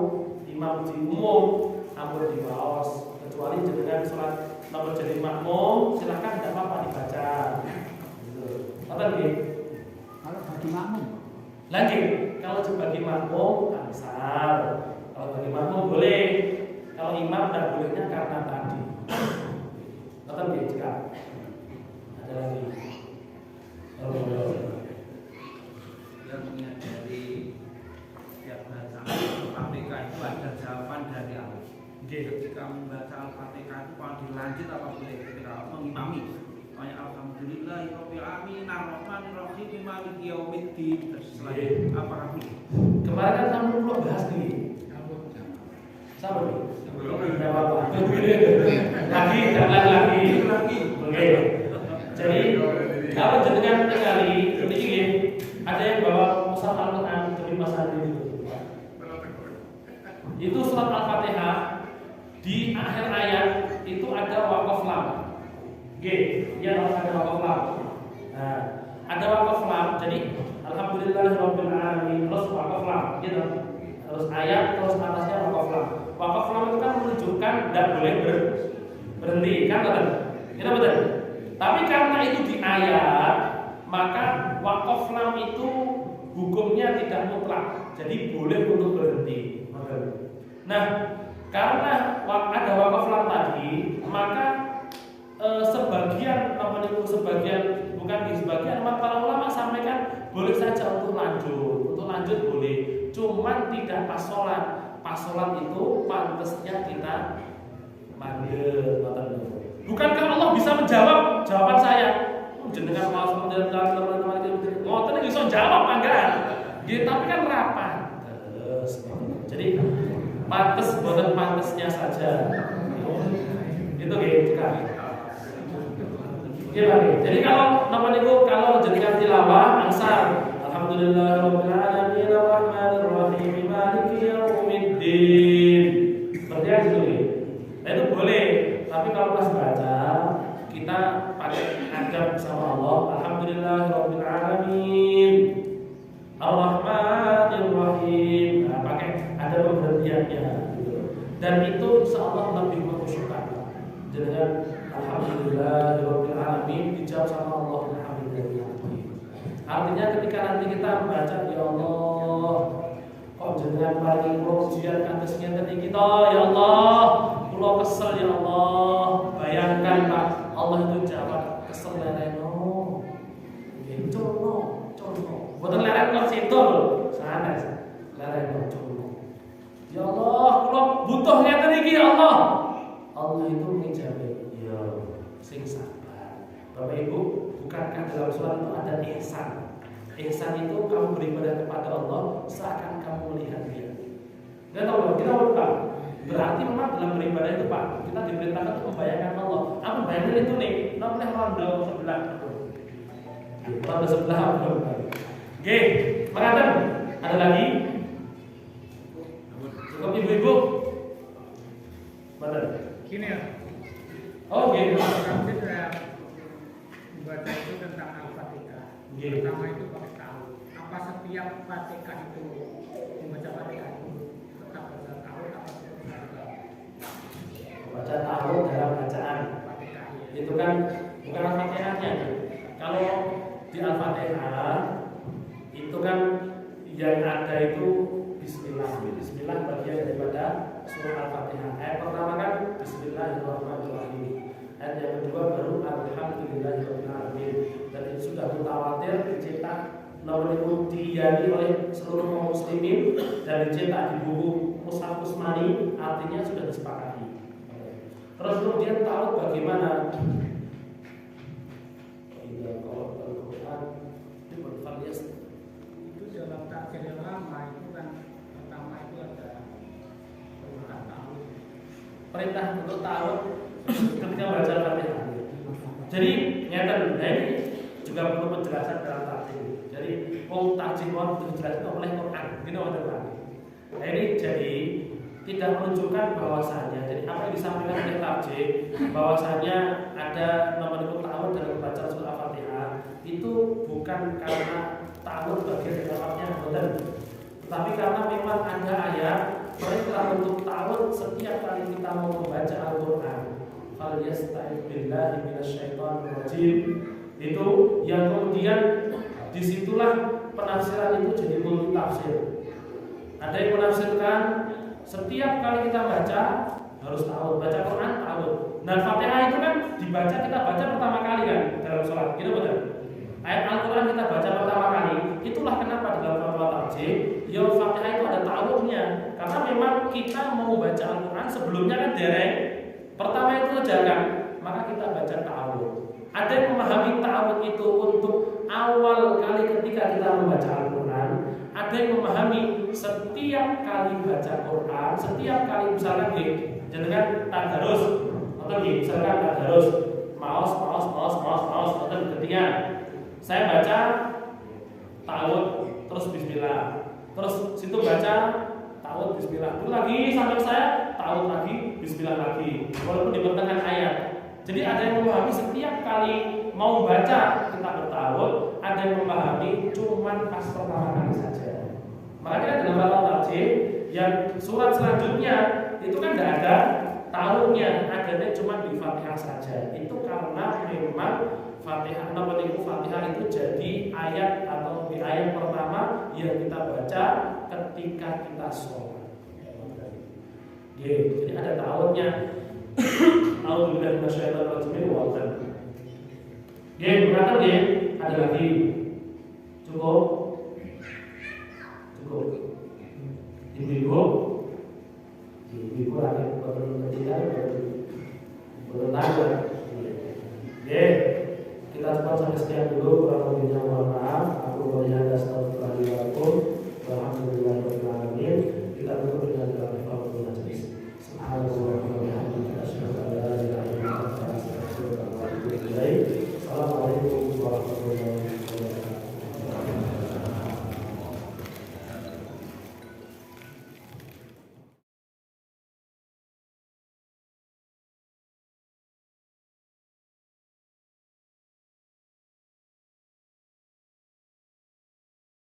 imam di umum ampun diwaos, kecuali jenengan sholat nomor jadi makmum silakan tidak apa-apa dibaca. Gitu. Ngoten nggih. Kalau bagi makmum. Lagi kalau bagi makmum ansar, kalau bagi makmum boleh, kalau imam tidak bolehnya karena tadi. Ngoten nggih jika ada lagi. Yang menyadari setiap baca Al-Fatihah itu ada jawaban dari Allah. Ketika membaca Al-Fatihah itu kalau dilanjut apa boleh ketika mengimami banyak alhamdulillahirabbil alamin arrahmanirrahim maliki yaumiddin selanjutnya apakah boleh? Kemarin kan kamu belum bahas nih. Sama nih. Tidak apa-apa. Lagi, jangan lagi. Oke. Jadi kalau jenengan kali ini ada yang bawa mushaf Al-Quran dari Mas Andi itu surat Al-Fatihah di akhir ayat itu ada waqaf lam. Ya ada waqaf lam. Nah, ada waqaf lam. Jadi alhamdulillahirabbil alamin terus waqaf lam gitu. Terus ayat terus atasnya waqaf lam. Waqaf lam itu kan menunjukkan tidak boleh berhenti kan betul? Kita betul. Tapi karena itu di ayat, maka waqaf lam itu hukumnya tidak mutlak. Jadi boleh untuk berhenti. Nah, karena ada waqaf lam tadi, maka sebagian para ulama sampaikan boleh saja untuk lanjut boleh, cuman tidak pas sholat. Pas sholat itu pantasnya kita manggil. Bukankah Allah bisa menjawab jawaban saya? Jenengan mau ngoten iki iso jawab mangga. Nggih, tapi kan rapat. Jadi pantes boten pantesnya saja. Itu nggih, Kak. Jadi kalau nama niku kalau jenengan tilawah ansar alhamdulillahirabbil alamin arrahmanir rahim maliki yaumiddin. Seperti itu. Nah, itu boleh. Tapi kalau pas baca kita pakai adab sama Allah. Alhamdulillahirabbil alamin arrahmanir rahim. Nah, pakai ada pemberhentiannya gitu. Dan itu insyaallah lebih mengkhusyukkan. Dengan alhamdulillahirabbil alamin dijawab sama Allah alhamdulillah. Artinya ketika nanti kita membaca ya Allah kok jenengan paling ujian kados ngenten iki to ya Allah. Kula kesel ya Allah. Bayangkan Pak, Allah itu jawab kesel lereno. Nggih, contoh. Boten leren kok situ lho. Sanes. Lereno contoh. Ya Allah, kula butuh ngeten iki ya Allah. Allah itu menjawab, ya sing sabar. Bapak Ibu, bukankah dalam surat itu ada ihsan? Ihsan itu kamu beribadah kepada Allah seakan kamu melihat Dia. Enggak tahu, kita lupa. Berarti memang dalam beribadah itu Pak, kita diperintahkan untuk membayangkan Allah. Apa bayangkan itu nih? Namanya rondo sebelah. Rondo sebelah. Oke, mengatakan ada lagi? Cukup ibu-ibu? Benar. Gini ya. Oh, gini. Kami sudah membaca itu tentang Al-Fatihah. Pertama itu pakai tahu. Apa setiap Fatihah itu membaca Fatihah itu tetap baca tahu atau baca tahu dalam bacaan Fatihah? Itu kan bukan Al-Fatihahnya. Kalau di Al-Fatihah itu kan yang ada itu Bismillah. Bismillah bagian daripada surah Al-Fatihah. Ayat pertama kan Bismillahirrahmanirrahim. Ayat yang kedua baru Alhamdulillahirrahmanirrahim. Dan itu sudah mutawatir dicetak nomor itu diyani oleh seluruh kaum muslimin dan dicetak di buku Mushaf Utsmani, artinya sudah disepakati. Terus kemudian tahu bagaimana kalau Al-Quran itu bervarias. Itu dalam takdir lama itu kan pertama itu ada perintah tahu. Perintah untuk tahu ketika baca Al-Fatihah. Jadi nyata ini juga perlu penjelasan dalam takdir. Jadi mau takdir mau dijelaskan oleh Quran. Gini teman. Nah ini jadi tidak menunjukkan bahwasanya jadi apa yang disampaikan oleh takdir bahwasanya ada nomor tahun dalam membaca surah bukan karena ta'awud bagian dapatnya betul. Tapi karena memang ada ayat perintah untuk ta'awud setiap kali kita mau membaca Al-Qur'an. Fal yasta'id billahi minasyaitonir rajim. Itu yang kemudian disitulah penafsiran itu jadi multi tafsir. Ada yang menafsirkan setiap kali kita baca harus ta'awud, baca Quran ta'awud. Nah, Fatihah itu kan dibaca, kita baca pertama kali kan dalam sholat, gitu betul. Ayat Al-Quran kita baca pertama kali. Itulah kenapa dalam fatwa tarjih ya Fatihah itu ada ta'awudnya. Karena memang kita mau baca Al-Quran sebelumnya kan dereng. Pertama itu aja kan, maka kita baca ta'awud. Ada yang memahami ta'awud itu untuk awal kali ketika kita membaca Al-Quran. Ada yang memahami setiap kali baca Quran, setiap kali misalkan jenengan tadarus atau misalkan tadarus maos atau ketika saya baca ta'awud terus bismillah, terus situ baca ta'awud bismillah, terus lagi sampai saya ta'awud lagi bismillah lagi, walaupun di pertengahan ayat. Jadi ada yang memahami setiap kali mau baca kita berta'awud, ada yang memahami cuman pas pertama kali saja. Makanya dalam fatwa tarjih yang surat selanjutnya itu kan tidak ada ta'awudnya, adanya cuma di Fatihah saja. Itu karena memang Fatihah itu jadi ayat atau di ayat pertama yang kita baca ketika kita sholat. Jadi ada ta'awudnya. A'udzubillahi minasyaitonir rajim wa a'udzu. Berkata ada lagi. Cukup. Ibu-ibu lagi berkenan bertanya. Kita cepat sampai sekian dulu, kurang lebihnya mohon maaf.